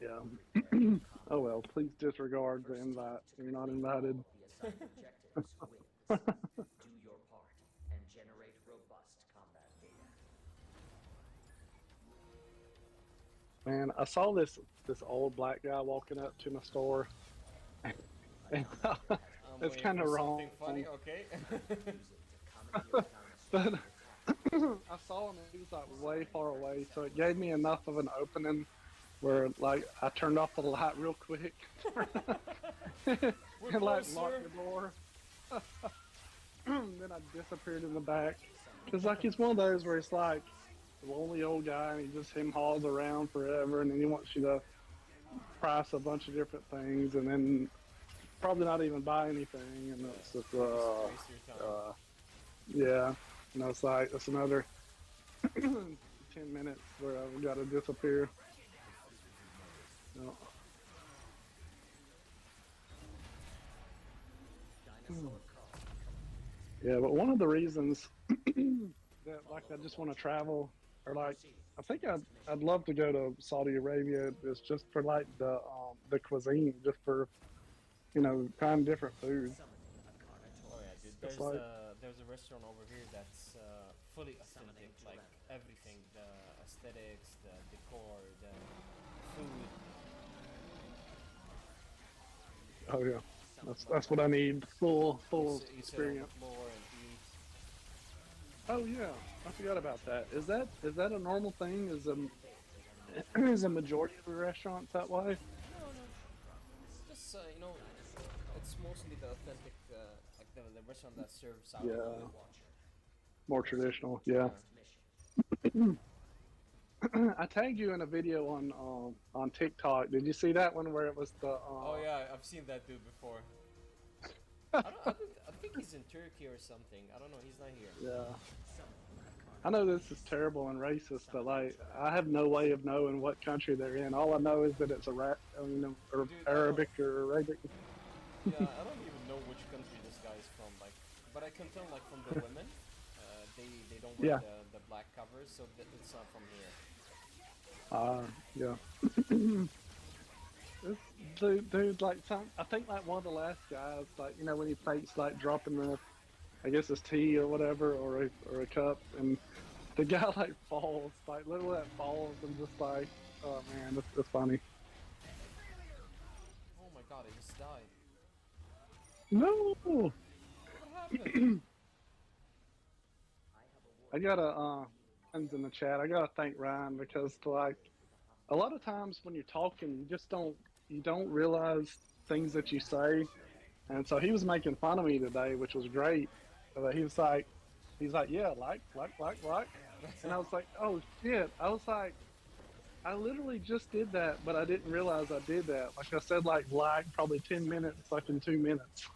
in a while. Yeah. Oh well, please disregard the invite. You're not invited. Do your part and generate robust combat data. Man, I saw this old black guy walking up to my store. And, it's waiting kind of for wrong. something funny, okay? But I saw him and he was like way far away, so it gave me enough of an opening where like I turned off the light real quick and like locked the door. Then I disappeared in the back. It's like it's one of those where it's like a lonely old guy and he just him hauls around forever, and then he wants you to price a bunch of different things and then probably not even buy anything, and it's just Waste your time. yeah, and it's like it's another 10 minutes where I've got to disappear. No. Yeah, but one of the reasons that like I just want to travel, or like I think I'd love to go to Saudi Arabia is just for like the cuisine, just for, you know, trying different food. there's a restaurant over here that's fully authentic, like everything, the aesthetics, the decor, the food. Oh yeah, that's what I need. Full You sit on the experience. floor and eat. Oh yeah, I forgot about that. Is that a normal thing? Is a majority of the restaurants that way? No, no, just it's mostly the authentic, like the restaurant that serves sour Yeah, food. more traditional. Yeah. I tagged you in a video on TikTok. Did you see that one where it was the? Oh yeah, I've seen that dude before. I think he's in Turkey or something. I don't know. He's not here. Yeah. I know this is terrible and racist, but like I have no way of knowing what country they're in. All I know is that it's or Dude, Arabic or Arabic. Yeah, I don't even know which country this guy is from. Like, but I can tell like from the women, they don't wear Yeah. the black covers, so it's not from here. Yeah. This dude, like I think like one of the last guys, like when he fakes like dropping the, I guess it's tea or whatever, or a cup, and the guy like falls, like literally that falls, and just like, oh man, that's funny. Oh my god, I just died. No, What happened? I gotta friends in the chat. I gotta thank Ryan because like a lot of times when you're talking, you don't realize things that you say, and so he was making fun of me today, which was great. But he's like, yeah, like, and I was like, oh shit. I was like, I literally just did that, but I didn't realize I did that. Like I said, like probably 10 minutes, like in 2 minutes.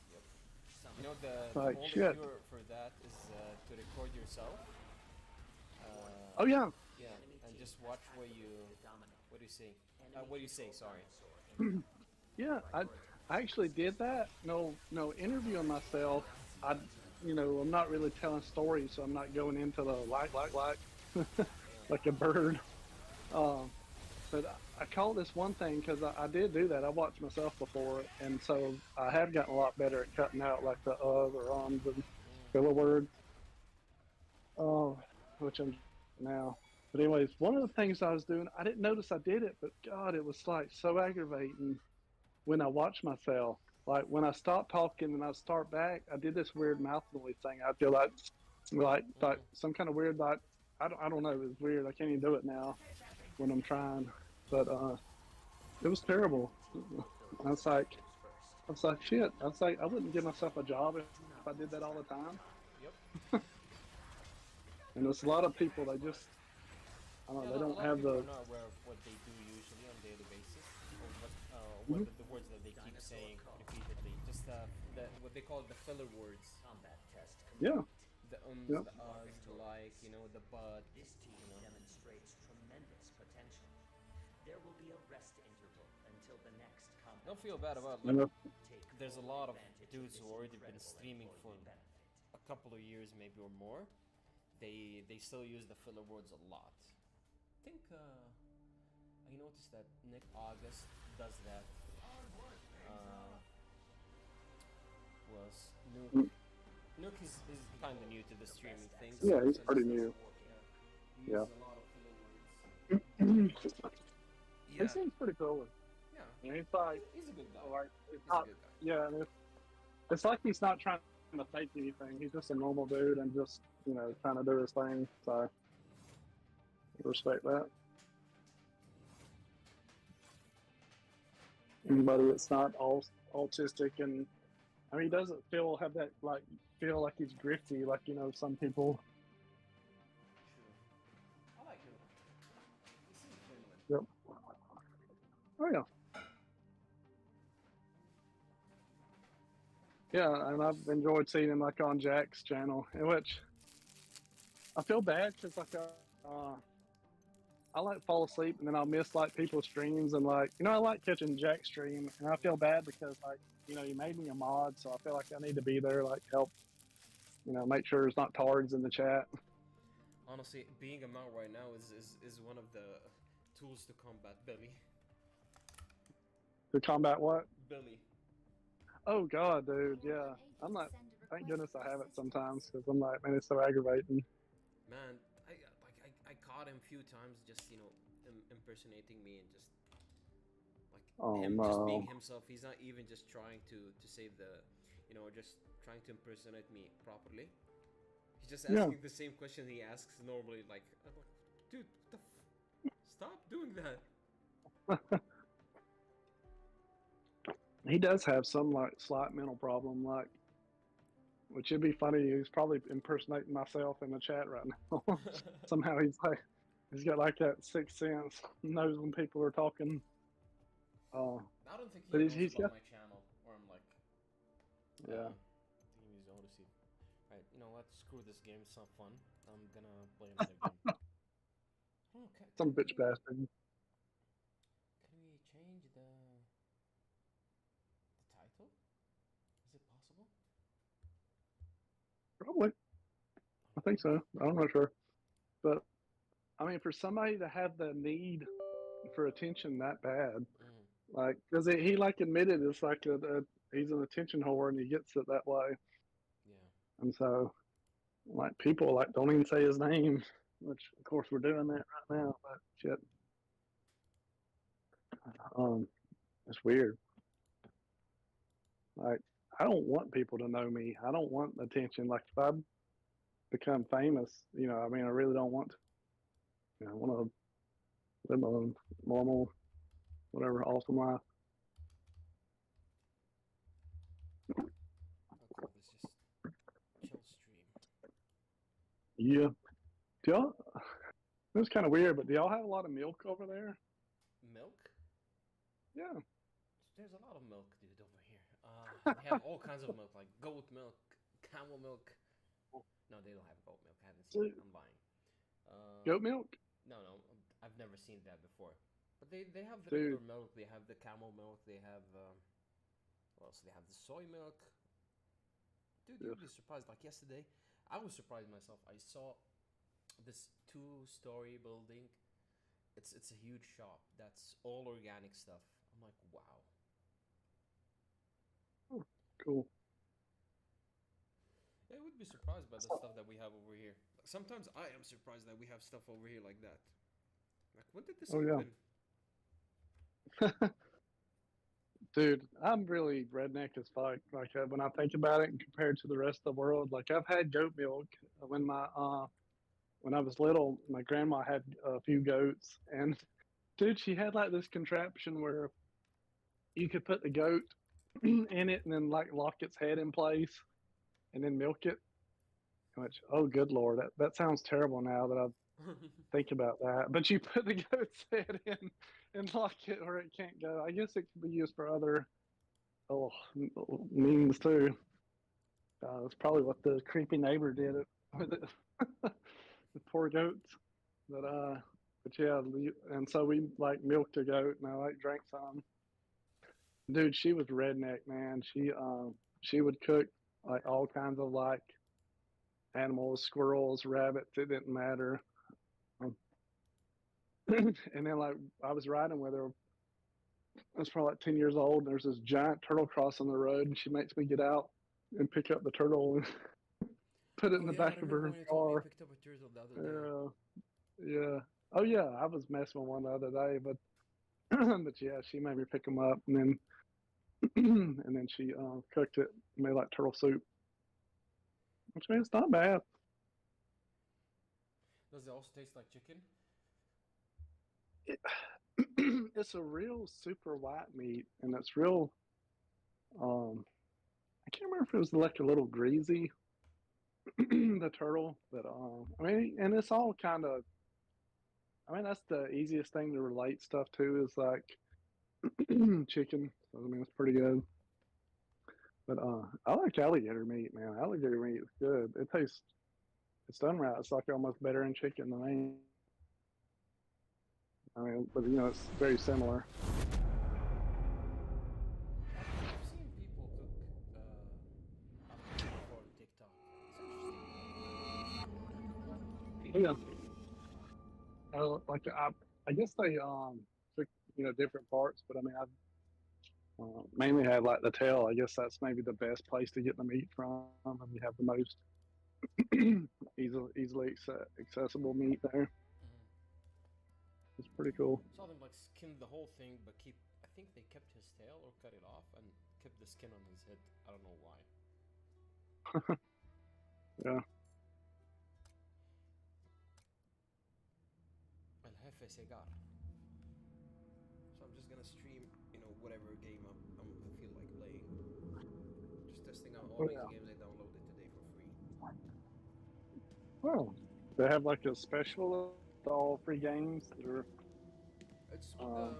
You know the Like, only shit. cure for that is to record yourself. Oh yeah, Yeah, and just watch what do you say? What do you say? Sorry. yeah. I actually did that. No, interviewing myself. I'm not really telling stories, so I'm not going into the like, like a bird. But I call this one thing because I did do that. I watched myself before, and so I have gotten a lot better at cutting out like the or ums and filler words. Which I'm now. But anyways, one of the things I was doing, I didn't notice I did it, but God, it was like so aggravating when I watch myself. Like when I stop talking and I start back, I did this weird mouth noise thing. I feel like some kind of weird I don't know. It was weird. I can't even do it now when I'm trying. But it was terrible. I was like shit. I was like I wouldn't give myself a job if I did that all the time. Yep. And there's a lot of people they just I don't know. They A don't lot have of people the are not aware of what they do usually on a daily basis, or Mhm. the words that they keep saying repeatedly. Just what they call the filler words. Combat test yeah. The Yep. the uhs, the like, the but. This team demonstrates tremendous potential. There will be a rest interval until the next combat. Don't feel bad about You know, there's a lot of dudes who already been streaming for a couple of years maybe or more. They still use the filler words a lot. I think I noticed that Nick August does that. Was Nuke. Mm. Nuke is kind of new to the streaming thing. Yeah, he's so pretty just- new. He Yeah. uses a lot of filler words. He seems pretty cool. Yeah. And he's like, He's a good guy. like it's He's a not, good guy. yeah, and it's like he's not trying to fake anything. He's just a normal dude and just trying to do his thing. So I respect that. Anybody that's not all autistic and I mean, he doesn't feel like he's grifty like some people. True. I like him. He seems genuine. Yep. Oh yeah. Yeah, and I've enjoyed seeing him like on Jack's channel, in which I feel bad because like I like fall asleep and then I'll miss like people's streams and like I like catching Jack's stream and I feel bad because like he made me a mod, so I feel like I need to be there, like help make sure there's not tards in the chat. Honestly, being a mount right now is one of the tools to combat Billy. To combat what? Billy. Oh god, dude, yeah. I'm not Thank goodness I have it sometimes because I'm like, man, it's so aggravating. Man, I caught him a few times just impersonating me and just like Oh him just being no. himself. He's not even just trying to save the, just trying to impersonate me properly. He's just Yeah. asking the same question he asks normally. Like, I'm like, dude, what the stop doing that. He does have some like slight mental problem, like, which would be funny. He's probably impersonating myself in the chat right now. Somehow he's got like that sixth sense, knows when people are talking. I don't think he But knows he's about got my channel, or I'm like, yeah. thinking he's Odyssey. Right, you know what? Screw this game. It's not fun. I'm gonna play another game. Oh, Some bitch bastard. Can we change the title? Is it possible? Probably. I think so. I'm not sure. But I mean, for somebody to have the need for attention that bad, like, because he like admitted it's like he's an attention whore and he gets it that way. Yeah. And so, like, people like don't even say his name, which of course we're doing that right now. But shit, it's weird. Like, I don't want people to know me. I don't want attention. Like, if I become famous, I mean, I really don't want to. I want to live a normal, whatever, awesome life. I'll call this just chill stream. Yeah. Do y'all? It was kind of weird, but do y'all have a lot of milk over there? Milk? Yeah. There's a lot of milk, dude, over here. They have all kinds of milk, like goat milk, camel milk. No, they don't have goat milk. I haven't seen it. I'm lying. Goat milk? No, I've never seen that before. But they have the Dude. regular milk. They have the camel milk. They have what else? They have the soy milk. Dude, you'd be surprised. Like yesterday, I was surprised myself. I saw this 2-story building. It's a huge shop. That's all organic stuff. I'm like, wow. Oh, cool. I would be surprised by the stuff that we have over here. Sometimes I am surprised that we have stuff over here like that. Like, when did this happen? Yeah. Dude, I'm really redneck as fuck. Like, when I think about it, compared to the rest of the world, like, I've had goat milk when I was little. My grandma had a few goats, and dude, she had like this contraption where you could put the goat in it and then like lock its head in place and then milk it. Which, oh good lord, that sounds terrible now that I think about that. But you put the goat's head in and lock it where it can't go. I guess it could be used for other means too. That's probably what the creepy neighbor did with it. The poor goats. But yeah, and so we like milked a goat and I like drank some. Dude, she was redneck, man. She would cook like all kinds of like animals, squirrels, rabbits. It didn't matter. And then like I was riding with her. I was probably like 10 years old. And there's this giant turtle crossing the road, and she makes me get out and pick up the turtle and put it in the back of her car. Picked up a turtle the other day. Yeah. Oh yeah, I was messing with one the other day, but but yeah, she made me pick them up, and then and then she cooked it, made like turtle soup. Which means it's not bad. Does it also taste like chicken? It's a real super white meat, and it's real. I can't remember if it was like a little greasy, the turtle, but I mean, and it's all kind of. I mean, that's the easiest thing to relate stuff to is like chicken. So, I mean, it's pretty good. But I like alligator meat, man. Alligator meat is good. It tastes. It's done right. It's like almost better in chicken than me. I mean, but it's very similar. I've seen people cook for TikTok. It's interesting. Yeah. I guess they took different parts, but I mean Mainly had like the tail. I guess that's maybe the best place to get the meat from, and you have the most easily accessible meat there. It's pretty cool. Saw them like skin the whole thing, but keep. I think they kept his tail or cut it off and kept the skin on his head. I don't know why. Yeah. El Jefe Segar. So I'm just gonna stream, whatever game I feel like playing. Just testing out all these games I downloaded today for free. Well, they have like a special all free games, or It's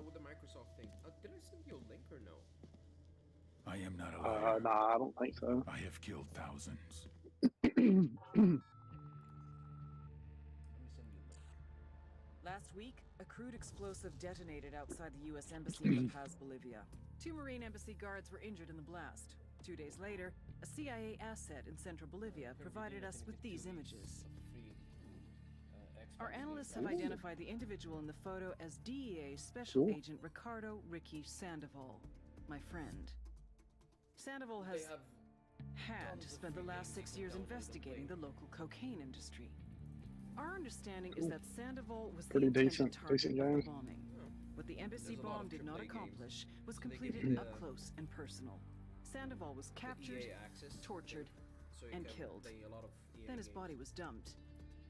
with the Microsoft thing. Did I send you a link or no? I am not a liar. nah, I don't think so. I have killed thousands. Let me send you a link. Last week, a crude explosive detonated outside the U.S. Embassy in La Paz, Bolivia. 2 Marine Embassy guards were injured in the blast. 2 days later, a CIA asset in central Bolivia provided us with these images. Our analysts have identified the individual in the photo as DEA Special Agent Ricardo Ricky Sandoval, my friend. Sandoval has had spent the last 6 years investigating the local cocaine industry. Our understanding is that Sandoval was pretty the intended decent target of the games. bombing. What the embassy bomb did not accomplish was completed up close and personal. Sandoval was captured, tortured, and killed. Then his body was dumped.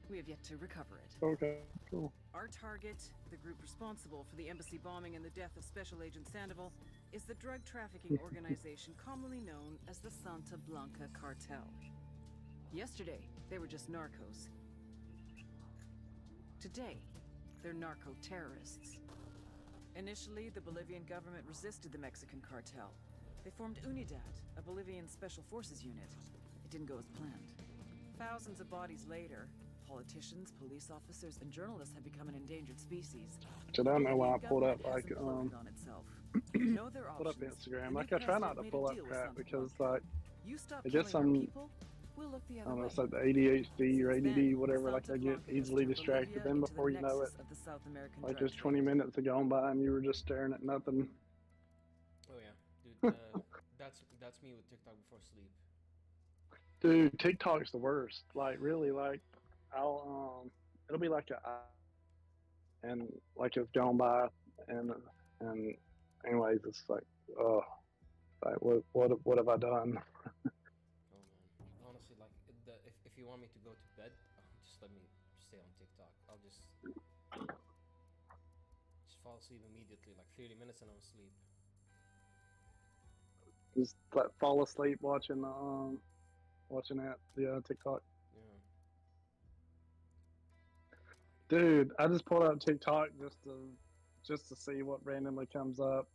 We have yet to recover it. Okay, cool. Our target, the group responsible for the embassy bombing and the death of Special Agent Sandoval, is the drug trafficking organization commonly known as the Santa Blanca Cartel. Yesterday, they were just narcos. Today, they're narco-terrorists. Initially, the Bolivian government resisted the Mexican cartel. They formed UNIDAD, a Bolivian special forces unit. It didn't go as planned. Thousands of bodies later, politicians, police officers, and journalists have become an endangered species. So I don't know why I pulled up like on itself. Know their pulled up options. Instagram. The Like new I try not to president pull made a up deal with crap Santa because Blanca. like You stop I guess killing our I'm people, we'll look the I other don't know, way. it's like the ADHD or Since ADD, then, whatever, like Santa I get Blanca has easily turned distracted. Bolivia Then into the before you know it, nexus of the South American like drug just 20 trade. minutes have gone by and you were just staring at nothing. Oh yeah, dude. That's me with TikTok before sleep. Dude, TikTok's the worst. Like really, like I'll it'll be like and like it's gone by and anyways, it's like like what have I done? Oh man, honestly, like if you want me to go to bed, just let me stay on TikTok. I'll just fall asleep immediately, like 30 minutes and I'm asleep. Just like fall asleep watching that TikTok. Yeah. Dude, I just pulled out TikTok just to see what randomly comes up.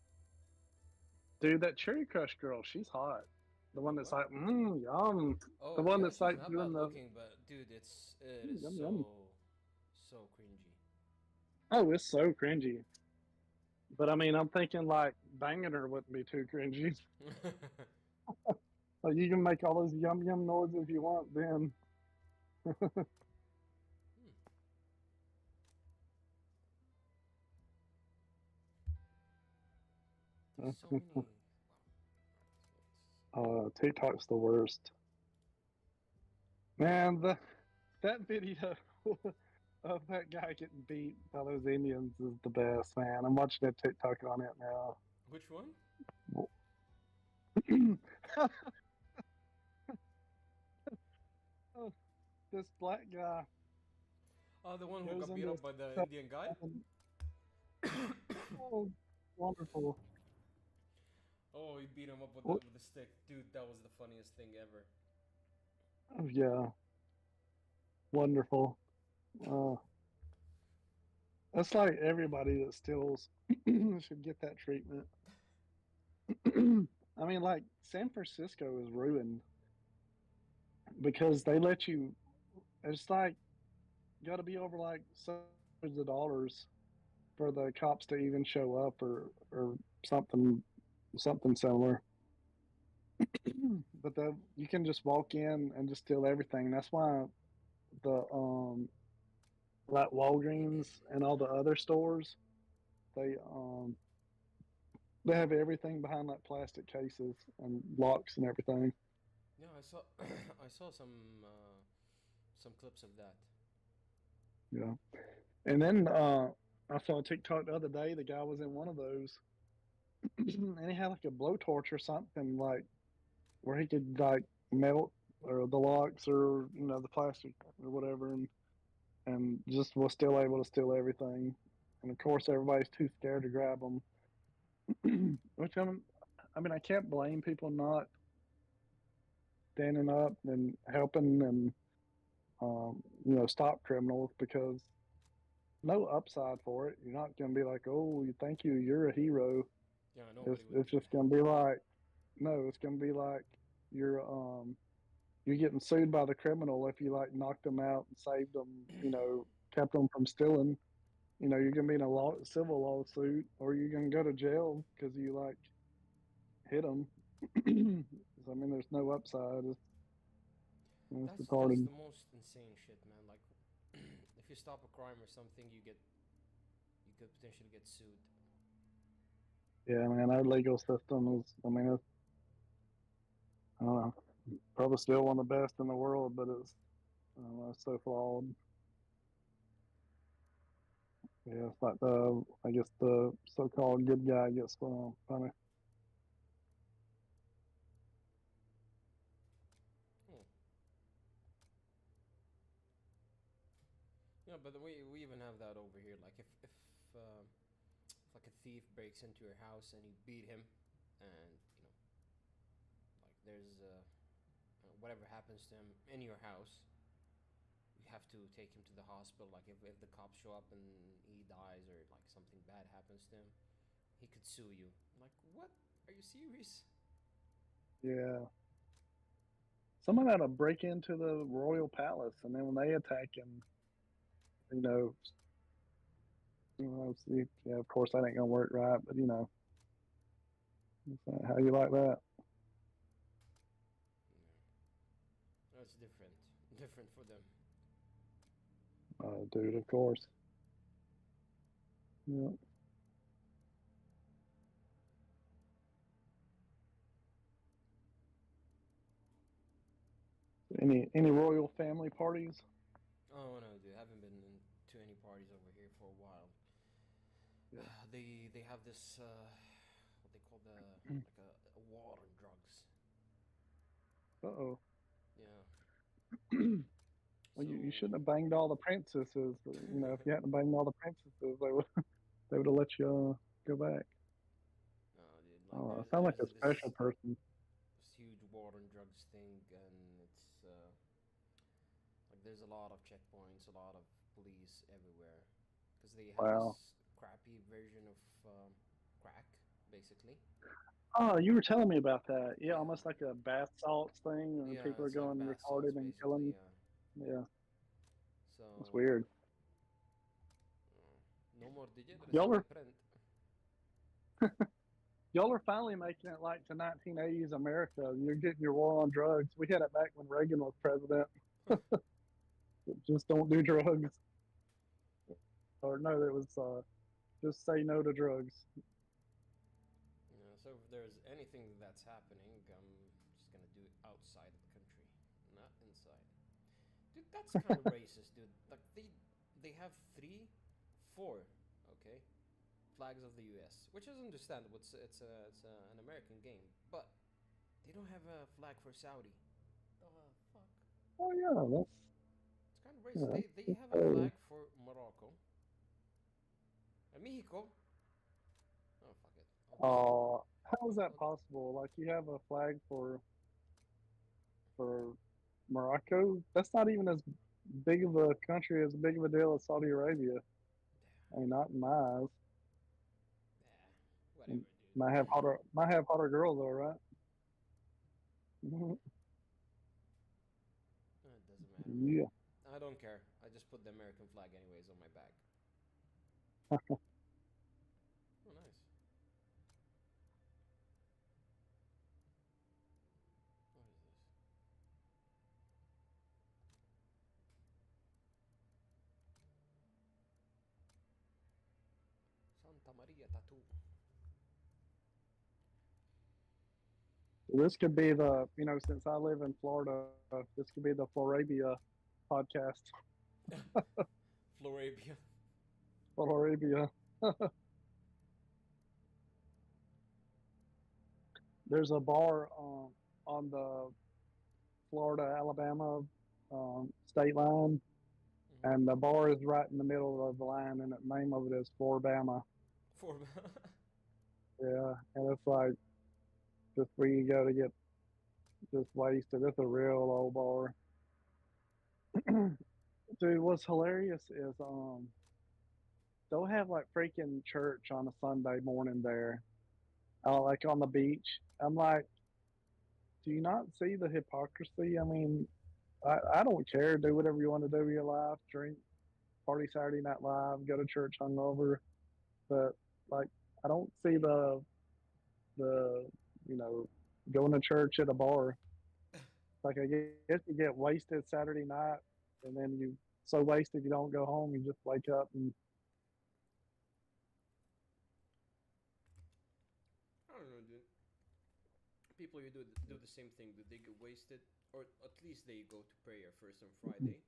Dude, that Cherry Crush girl, she's hot. The one that's like, yum. Oh, The one yeah, that's she's like not doing bad the. looking, but dude, it is Yum, so yum. so cringy. Oh, it's so cringy. But I mean, I'm thinking like banging her wouldn't be too cringy. Like you can make all those yum yum noises if you want, then. So many. TikTok's the worst. Man, that video of that guy getting beat by those Indians is the best, man. I'm watching that TikTok on it now. Which one? This black guy. Oh, the one who goes got beat into up by the stuff Indian guy? Oh, wonderful. Oh, he beat him up with, What? with the stick. Dude, that was the funniest thing ever. Oh, yeah. Wonderful. That's like everybody that steals should get that treatment. I mean, like, San Francisco is ruined because they let you, it's like, you got to be over like hundreds of dollars for the cops to even show up or something similar. But you can just walk in and just steal everything. That's why the like Walgreens and all the other stores, they They have everything behind like plastic cases and locks and everything. Yeah, I saw I saw some clips of that. Yeah. And then I saw a TikTok the other day. The guy was in one of those, and he had like a blowtorch or something, like where he could like melt or the locks or the plastic or whatever, and just was still able to steal everything. And of course, everybody's too scared to grab them. Which I mean, I can't blame people not standing up and helping and stop criminals because no upside for it. You're not going to be like, oh, thank you, you're a hero. Yeah, It's nobody would it's do just going to be like, no, it's going to be like you're getting sued by the criminal if you like knocked them out and saved them, kept them from stealing. You're going to be in a civil lawsuit, or you're going to go to jail because you like hit them. I mean, there's no upside. It's That's retarded. the most insane shit, man. Like, if you stop a crime or something, you could potentially get sued. Yeah, man, our legal system is, I mean, it's, I don't know, probably still one of the best in the world, but it's, I don't know, it's so flawed. Yeah, it's like I guess the so-called good guy gets punished. Hmm. Yeah, but we even have that over here. Like if like a thief breaks into your house and you beat him, and like there's whatever happens to him in your house, you have to take him to the hospital. Like if the cops show up and he dies or like something bad happens to him, he could sue you. I'm like, what? Are you serious? Yeah. Someone had to break into the royal palace, and then when they attack him, you know, see, yeah, of course that ain't gonna work right, but how you like that? No, it's different. Different for them. Dude, of course. Yeah. Any royal family parties? Oh no, dude, I haven't been to any parties over here for a while. Yeah. They have this what they call the like a war on drugs. Uh-oh. Yeah. Well, So you shouldn't have banged all the princesses. But, if you hadn't banged all the princesses, they would have let you go back. no, dude, like Oh, I there's sound like there's a special person. this huge war on drugs thing, and it's like there's a lot of checkpoints, a lot of police everywhere, because they have Wow. this crappy version of crack, basically. Oh, you were telling me about that. Yeah, almost like a bath salts thing, and Yeah, people are it's like going bath salts, retarded and basically. killing. Yeah. Yeah, So that's weird. no more degeneracy, Y'all my are friend. y'all are finally making it like to 1980s America. You're getting your war on drugs. We had it back when Reagan was president. Just don't do drugs. Or no, it was just say no to drugs. Yeah, so if there's anything that's happening, I'm just gonna do it outside of the country, not inside. Dude, that's kind of racist, dude. Like they have four, okay, flags of the U.S., which is understandable. It's an American game, but they don't have a flag for Saudi. The fuck? Oh yeah, It's kind of racist. yeah. They have a flag for Morocco and Mexico. Oh fuck it. How is that possible? Like you have a flag for Morocco? That's not even as big of a country as big of a deal as Saudi Arabia. I mean, not in my eyes. Whatever, dude. Might have hotter girls though, right? It doesn't matter, man. Yeah. I don't care. I just put the American flag anyways on my bag. Oh, nice. What is this? Santa Maria tattoo. This could be the, since I live in Florida, this could be the Florabia podcast. Florabia. Florabia. There's a bar on the Florida-Alabama state line, and the bar is right in the middle of the line, and the name of it is Florabama. Yeah, and it's like just where you go to get just wasted. It's a real old bar. Dude, what's hilarious is they'll have like freaking church on a Sunday morning there, like on the beach. I'm like, do you not see the hypocrisy? I mean, I don't care. Do whatever you want to do with your life. Drink, party Saturday Night Live, go to church hungover. But like, I don't see the going to church at a bar. Like, I guess you get wasted Saturday night, and then you so wasted you don't go home. You just wake up and. I don't know, dude. People who do the same thing. Do they get wasted, or at least they go to prayer first on Friday?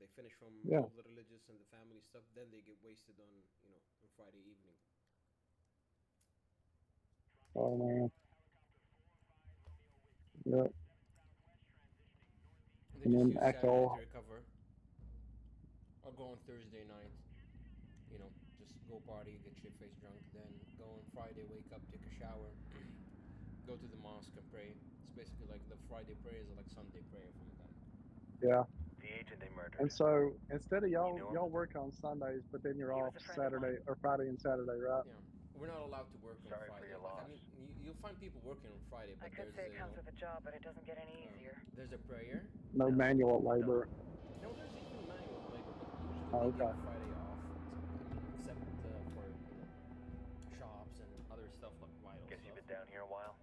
They finish from all the religious and the family stuff. Then they get wasted on on Friday evening. Oh man. Yep. They just use Saturday to recover. Or go on Thursday night. Just go party, get shit-faced drunk, then go on Friday, wake up, take a shower, go to the mosque and pray. It's basically like the Friday prayers are like Sunday prayer for them. Yeah. The agent they murdered. And so instead of y'all work on Sundays, but then you're off Saturday or Friday and Saturday, right? Yeah. We're not allowed to work on Friday. For your Like, loss. I mean, you'll find people working on Friday, but I could say it comes with a job, but it doesn't get any easier. There's a prayer. No manual labor. No, there's even manual labor, but usually they give Friday off, except for shops and other stuff like vital Guess stuff. you've been down here a while.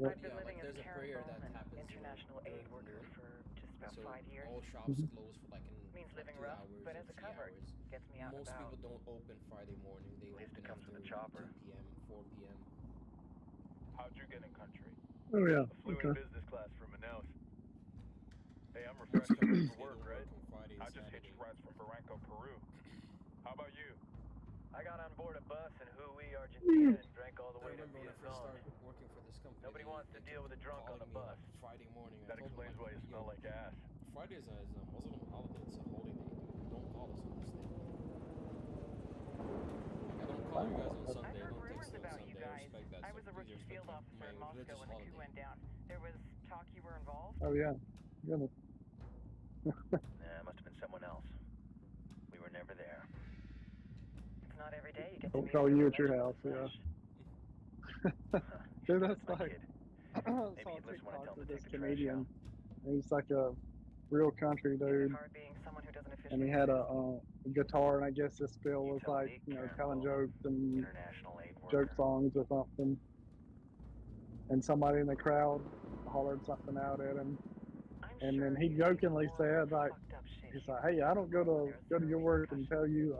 I've been living there's as a Karen prayer that Bowman, happens international aid worker for just about so 5 years. all shops close for like means living 2 rough, hours but or as a 3 cover, hours. gets me out and Most about. people don't open Friday morning. They open comes after with a chopper. 2 p.m., 4 p.m. How'd you get in country? Oh yeah. I flew in business class from Manaus. Hey, I'm Most refreshed companies, for they work, don't right? work on Friday and I just Saturday. hitched rides from Barranco, Peru. How about you? I got on board a bus in Hui, Argentina, and drank all the I way to remember when I first Vietnam. started working for this company. Nobody wants to deal with a drunk on calling a me bus. like Friday morning. That explains why you smell like ass. Friday is a Muslim holiday. It's a holy day, dude. Don't call us on this day. I don't call you guys on Sunday. I heard Don't rumors text me on about Sunday. you I guys. respect that. I was a Please rookie respect field my officer in religious Moscow when the coup holiday. went down. There was talk you were involved. Oh yeah. Goodness. Nah, it must have been someone else. We were never there. It's not every day you get to Don't meet call a you at your legend house, in the yeah. flesh. Dude, that's my like kid. I saw Maybe a you'd listen when I TikTok tell him of to this take the trash comedian. out. And he's like a real country Is it dude, hard being someone who doesn't and officially he had exist? a guitar, and I guess this bill was tell like me, Karen telling Bowman, jokes and International aid worker. joke songs or something. And somebody in the crowd hollered something out at him, and then he jokingly said like, he's like, "Hey, I don't go to your work and tell you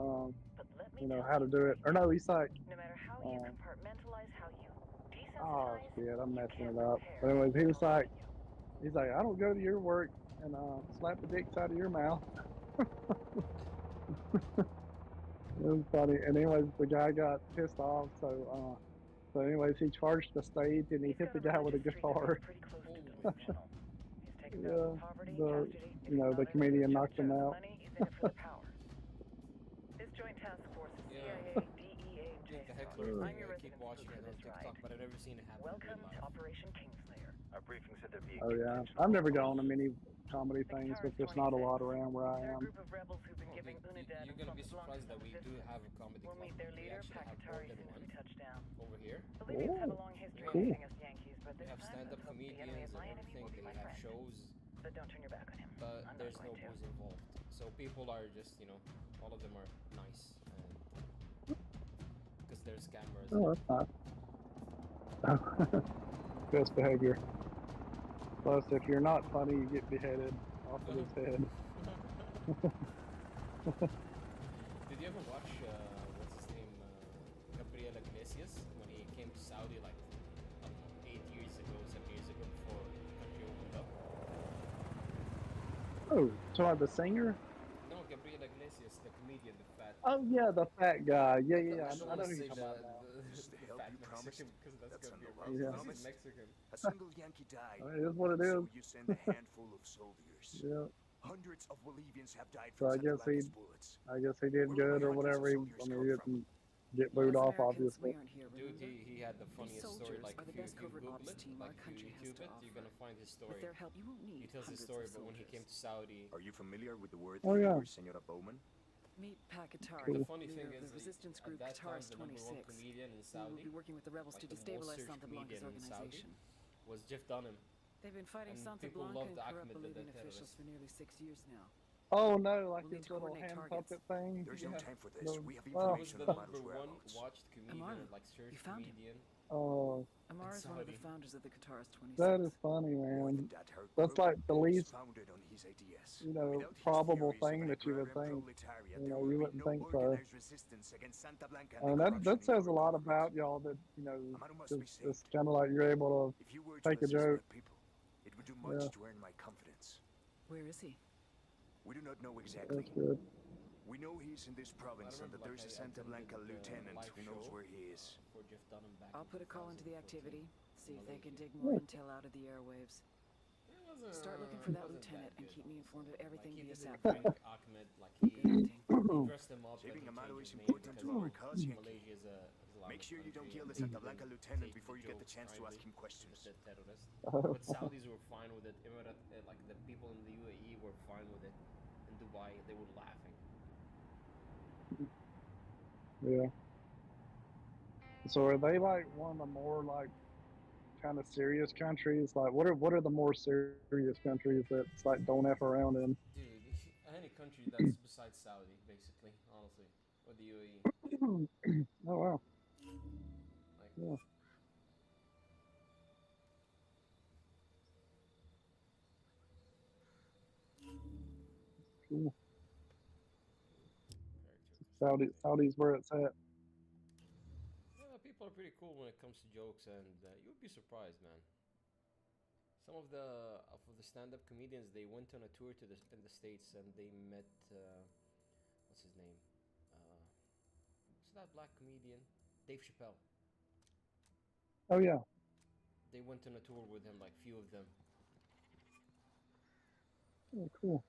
how to do it." Or no, he's like, No matter how you compartmentalize, how you oh desensitize, shit, I'm you messing can't it up. prepare But anyways, he was for like, I don't go to your work and slap the dicks out of your mouth. It was funny. And anyways, the guy got pissed off, so anyways, he charged the stage and he hit the guy with a guitar. Yeah, the comedian knocked him out. This joint task force is Yeah. CIA, DEA, and The JSON. heckler I'm thing, your I keep resident watching spook it for on this TikTok, ride. but I've never seen it happen Welcome in real to life. Operation Kingslayer. Our briefing said there'd be a Oh yeah, I've never gone to many comedy things, but there's not a lot around where I They're a am. group of rebels who've been giving Unidad You're and gonna be Fluffy surprised that we do resistance. have a comedy We'll club. meet their We leader, actually have more Pacatari, than as one we touch down. over here. Bolivians have a Oh, long history cool. of giving us Yankees, but We this have time, stand-up let's hope the enemy comedians of and my enemy everything. will be They my have friend. shows, But don't turn your back on him. but I'm there's not no going to. booze involved. So people are just, all of them are nice, because they're scammers. Oh, that's not. Best behavior. Plus, if you're not funny, you get beheaded off of his head. Did you ever watch, what's his name, Gabriel Iglesias, when he came to Saudi like 8 Oh, talking about the singer? No, Gabriel Iglesias, the comedian, the fat. Oh yeah, the fat guy. Yeah, yeah, yeah. I don't I know want who to you're say talking about now. the fat Mexican because that's gonna be wrong. Yeah. He's Mexican. A single Yankee died. It is what it is. So you send a handful of soldiers. Yeah. Hundreds of Bolivians have died So from I guess Santa Blanca's bullets. I guess he did good or whatever. I mean, he didn't get booed As off, Americans, obviously. we aren't here, Dude, remember? he had the These funniest story. soldiers Like are the if you, best if you covert Google ops it, team like our if you country has YouTube to it, you're offer. gonna find his story. With their help, you won't need He tells his hundreds story, of but when he came soldiers. to Saudi, Are you familiar with the word Oh, yeah. for Senora Bowman? Meet Pakatari, the funny leader thing of is, the resistance group at that time, Qataris the number 26. one comedian in We will Saudi, be working with the rebels like to the most destabilize searched Santa Blanca's comedian in Saudi, organization. was Jeff Dunham. They've been fighting And Santa people Blanca love and the corrupt Ahmed, the Bolivian terrorist. officials for nearly 6 years now. Oh no, like We'll need his to little coordinate hand targets. puppet thing. There's no time for this. No. We have He was information the on number Amaru's one whereabouts. watched comedian, Amaru, like searched you found him. comedian. Oh, Amar is one of the Saudi. founders of the Qataris 26. that is funny, More man. than that, her That's group like the is least, founded on his ideas. you know, Without his probable theories of thing an that you would agrarian think. proletariat, You there know, will you be wouldn't no think so. organized resistance against Santa Blanca and And the that corruption says in a our lot government. about y'all. That you know, Amaru must be it's saved. kind of like you're able If you were to take a assist my joke. people, it would do much Yeah. to earn my confidence. Where is he? We do not know exactly. That's good. We know he's in this province and that remember, there's a like, I Santa attended Blanca the lieutenant live who knows show, where he is. For Jeff Dunham back I'll in put a call into the 2014. activity, see if they can dig Malaysia. more intel out of the airwaves. It wasn't, Start looking for that wasn't lieutenant and good, keep me informed of everything like, he via didn't satellite. bring Ahmed, like he dressed him up. Saving like, he Amaru changed is his name important to because our cause, Yankee. Malaysia is a Islamic Make sure you don't country kill and the they Santa Blanca didn't lieutenant take before you get the jokes chance to ask kindly, him questions. the terrorist. But Saudis were fine with it. Like the people in the UAE were fine with it. In Dubai, they were laughing. Yeah. So are they like one of the more like kind of serious countries? Like what are the more serious countries that's like don't F around in? Dude, any country that's besides Saudi, basically, honestly, or the UAE. Oh wow. Like, Yeah. Cool. Saudi's where it's at. yeah, people are pretty cool when it comes to jokes, and you would be surprised, man. Some of the stand-up comedians, they went on a tour to in the States, and they met what's his name? What's that black comedian? Dave Chappelle. Oh yeah. They went on a tour with him, like few of them. Oh, cool.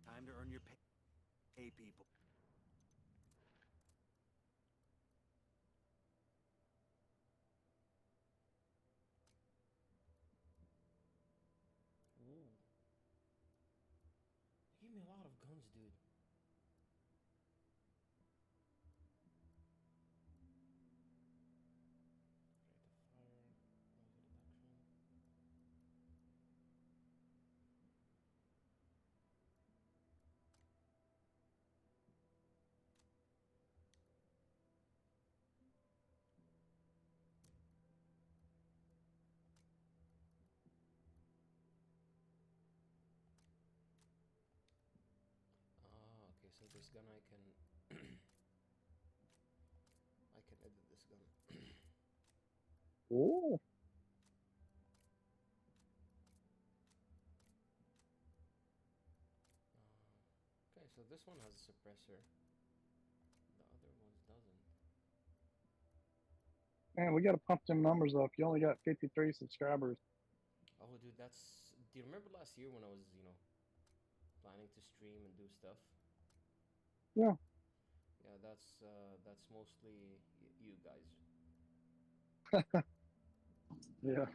Time to earn your pay, people. Ooh. They gave me a lot of guns, dude. Rate of fire, noise reduction. Okay, so this gun I can I can edit this gun. Ooh. Okay, so this one has a suppressor. The other ones doesn't. Man, we gotta pump them numbers up. You only got 53 subscribers. Oh, dude, that's. Do you remember last year when I was, planning to stream and do stuff? Yeah. Yeah, that's mostly you guys. Yeah.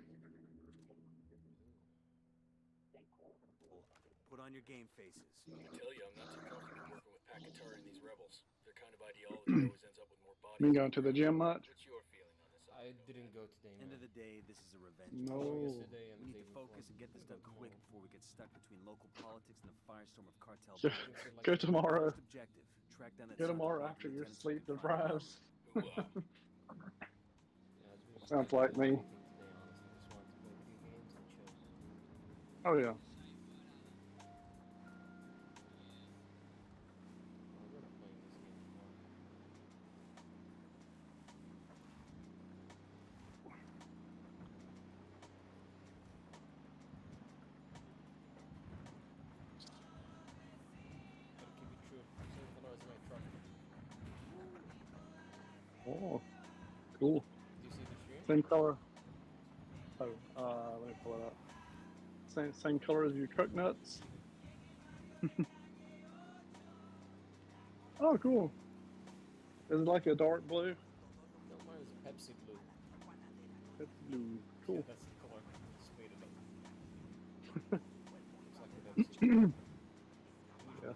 Put on your game faces. I tell you, I'm not too comfortable working with Pakatari and these rebels. Their kind of ideology always ends up with more bodies. Been going to the gym much? What's your feeling on this? I didn't go today, man. End of the day, this is a revenge. No. Yesterday and We need the to day focus before. and get this done quick before we get stuck between local politics and the firestorm of cartel. Go, violence. go tomorrow. First objective: track down that Go Santa tomorrow Blanca after you're lieutenant so we sleep can find deprived. Yeah, it's really Sounds I like didn't do me. anything today, honestly. Just wanted to play video games and chill. Oh yeah. We're not playing this game anymore. Oh, cool. Do you see the stream? Same color. Oh, let me pull it up. Same color as your truck nuts. Oh, cool. Is it like a dark blue? No, mine is a Pepsi blue. It's blue. Cool. Yeah, that's the color. Just made it up. Looks like a Pepsi. Yeah.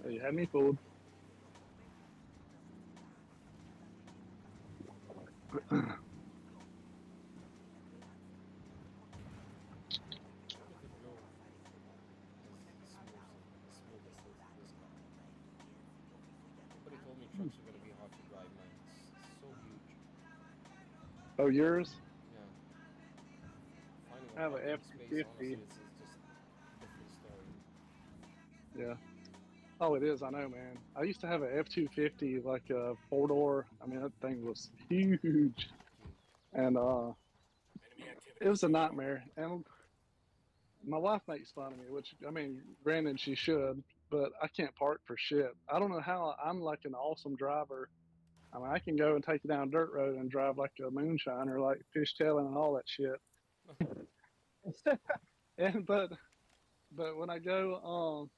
Oh, you had me fooled. Somebody told me trucks are gonna be hard to drive, man. It's so huge. Oh, yours? Yeah. Finding I have a a parking space, honestly, F-250. it's just a different story. Yeah. Oh, it is. I know, man. I used to have an F-250, like a 4-door. I mean, that thing was huge, and it was a nightmare. And my wife makes fun of me, which I mean, granted she should, but I can't park for shit. I don't know how I'm like an awesome driver. I mean, I can go and take you down a dirt road and drive like a moonshiner, like fishtailing and all that shit. And but when I go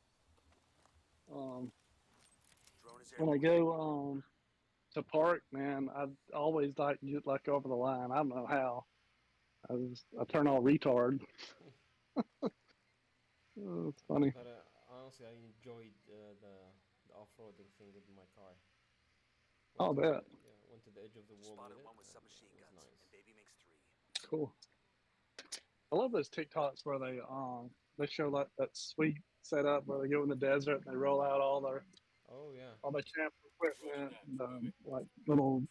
when I go to park, man, I always like get like over the line. I don't know how. I turn all retard. Oh, it's funny. But honestly, I enjoyed the off-roading thing with my car. I'll bet. Yeah, went to the edge of the world with it. One with submachine guns, nice. And baby makes 3. Cool. I love those TikToks where they show like that sweet setup where they go in the desert and they roll out all their camp equipment, and, like little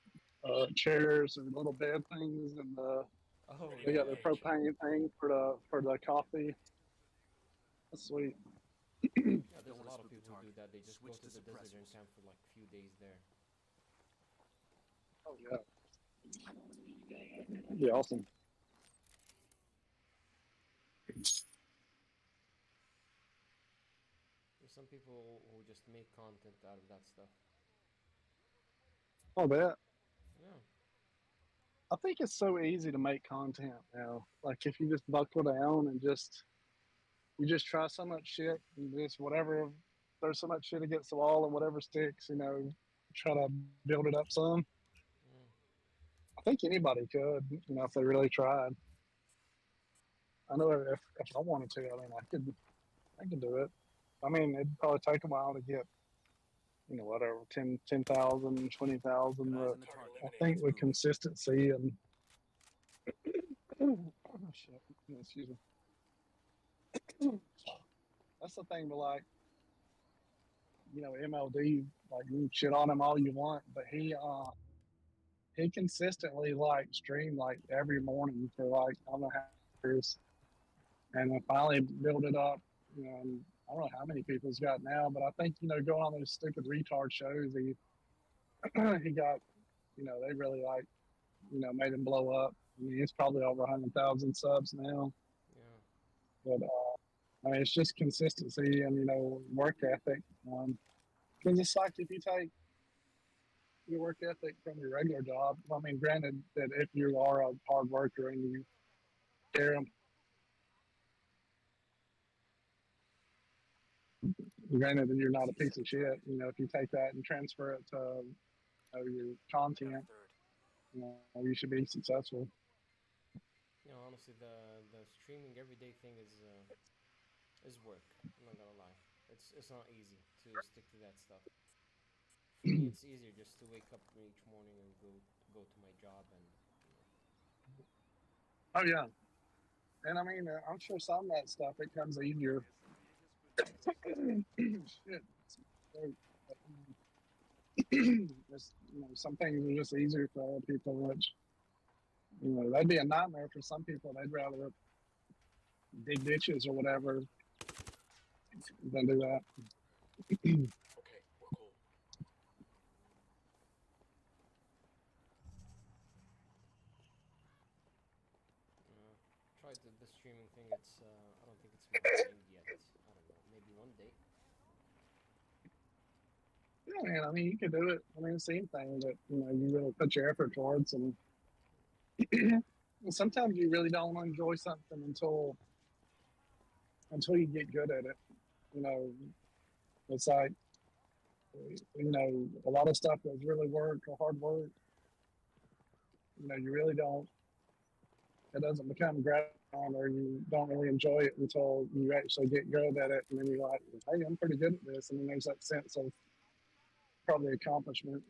chairs and little bed things, and they got the propane thing for the coffee. That's sweet. Yeah, there's a lot of people who do that. They just go to the desert and camp for like a few days there. Oh yeah. That'd be awesome. There's some people who just make content out of that stuff. I'll bet. Yeah. I think it's so easy to make content now. Like if you just buckle down and you just try so much shit and just whatever, throw so much shit against the wall and whatever sticks, try to build it up some. I think anybody could, if they really tried. I know if I wanted to, I mean, I could do it. I mean, it'd probably take a while to get, whatever, 10,000, 20,000. But I think with consistency and oh shit, excuse me. That's the thing, but like, MLD, like you shit on him all you want, but he consistently like streamed like every morning for like I don't know how years, and then finally built it up. And I don't know how many people he's got now, but I think going on those stupid retard shows, he he got they really like made him blow up. I mean, he's probably over 100,000 subs now. Yeah. But I mean, it's just consistency and work ethic. Because it's like if you take your work ethic from your regular job. I mean, granted that if you are a hard worker and you care, granted that you're not a piece of shit. If you take that and transfer it to your content, you should be successful. Honestly, the streaming everyday thing is work. I'm not gonna lie. It's not easy to stick to that stuff. For me, it's easier just to wake up each morning and go to my job and. Oh yeah, and I mean, I'm sure some of that stuff it comes easier. Shit. Just, some things are just easier for other people, which that'd be a nightmare for some people. They'd rather dig ditches or whatever than do that. Okay, we're cool. Tried the streaming thing. It's I don't think it's my thing yet. I don't know. Maybe one day. Yeah, man. I mean, you can do it. I mean, same thing that you really put your effort towards, and sometimes you really don't enjoy something until you get good at it. You know, it's like a lot of stuff that's really work or hard work. You really don't. It doesn't become gratifying, or you don't really enjoy it until you actually get good at it, and then you're like, "Hey, I'm pretty good at this," and then there's that sense of probably accomplishment.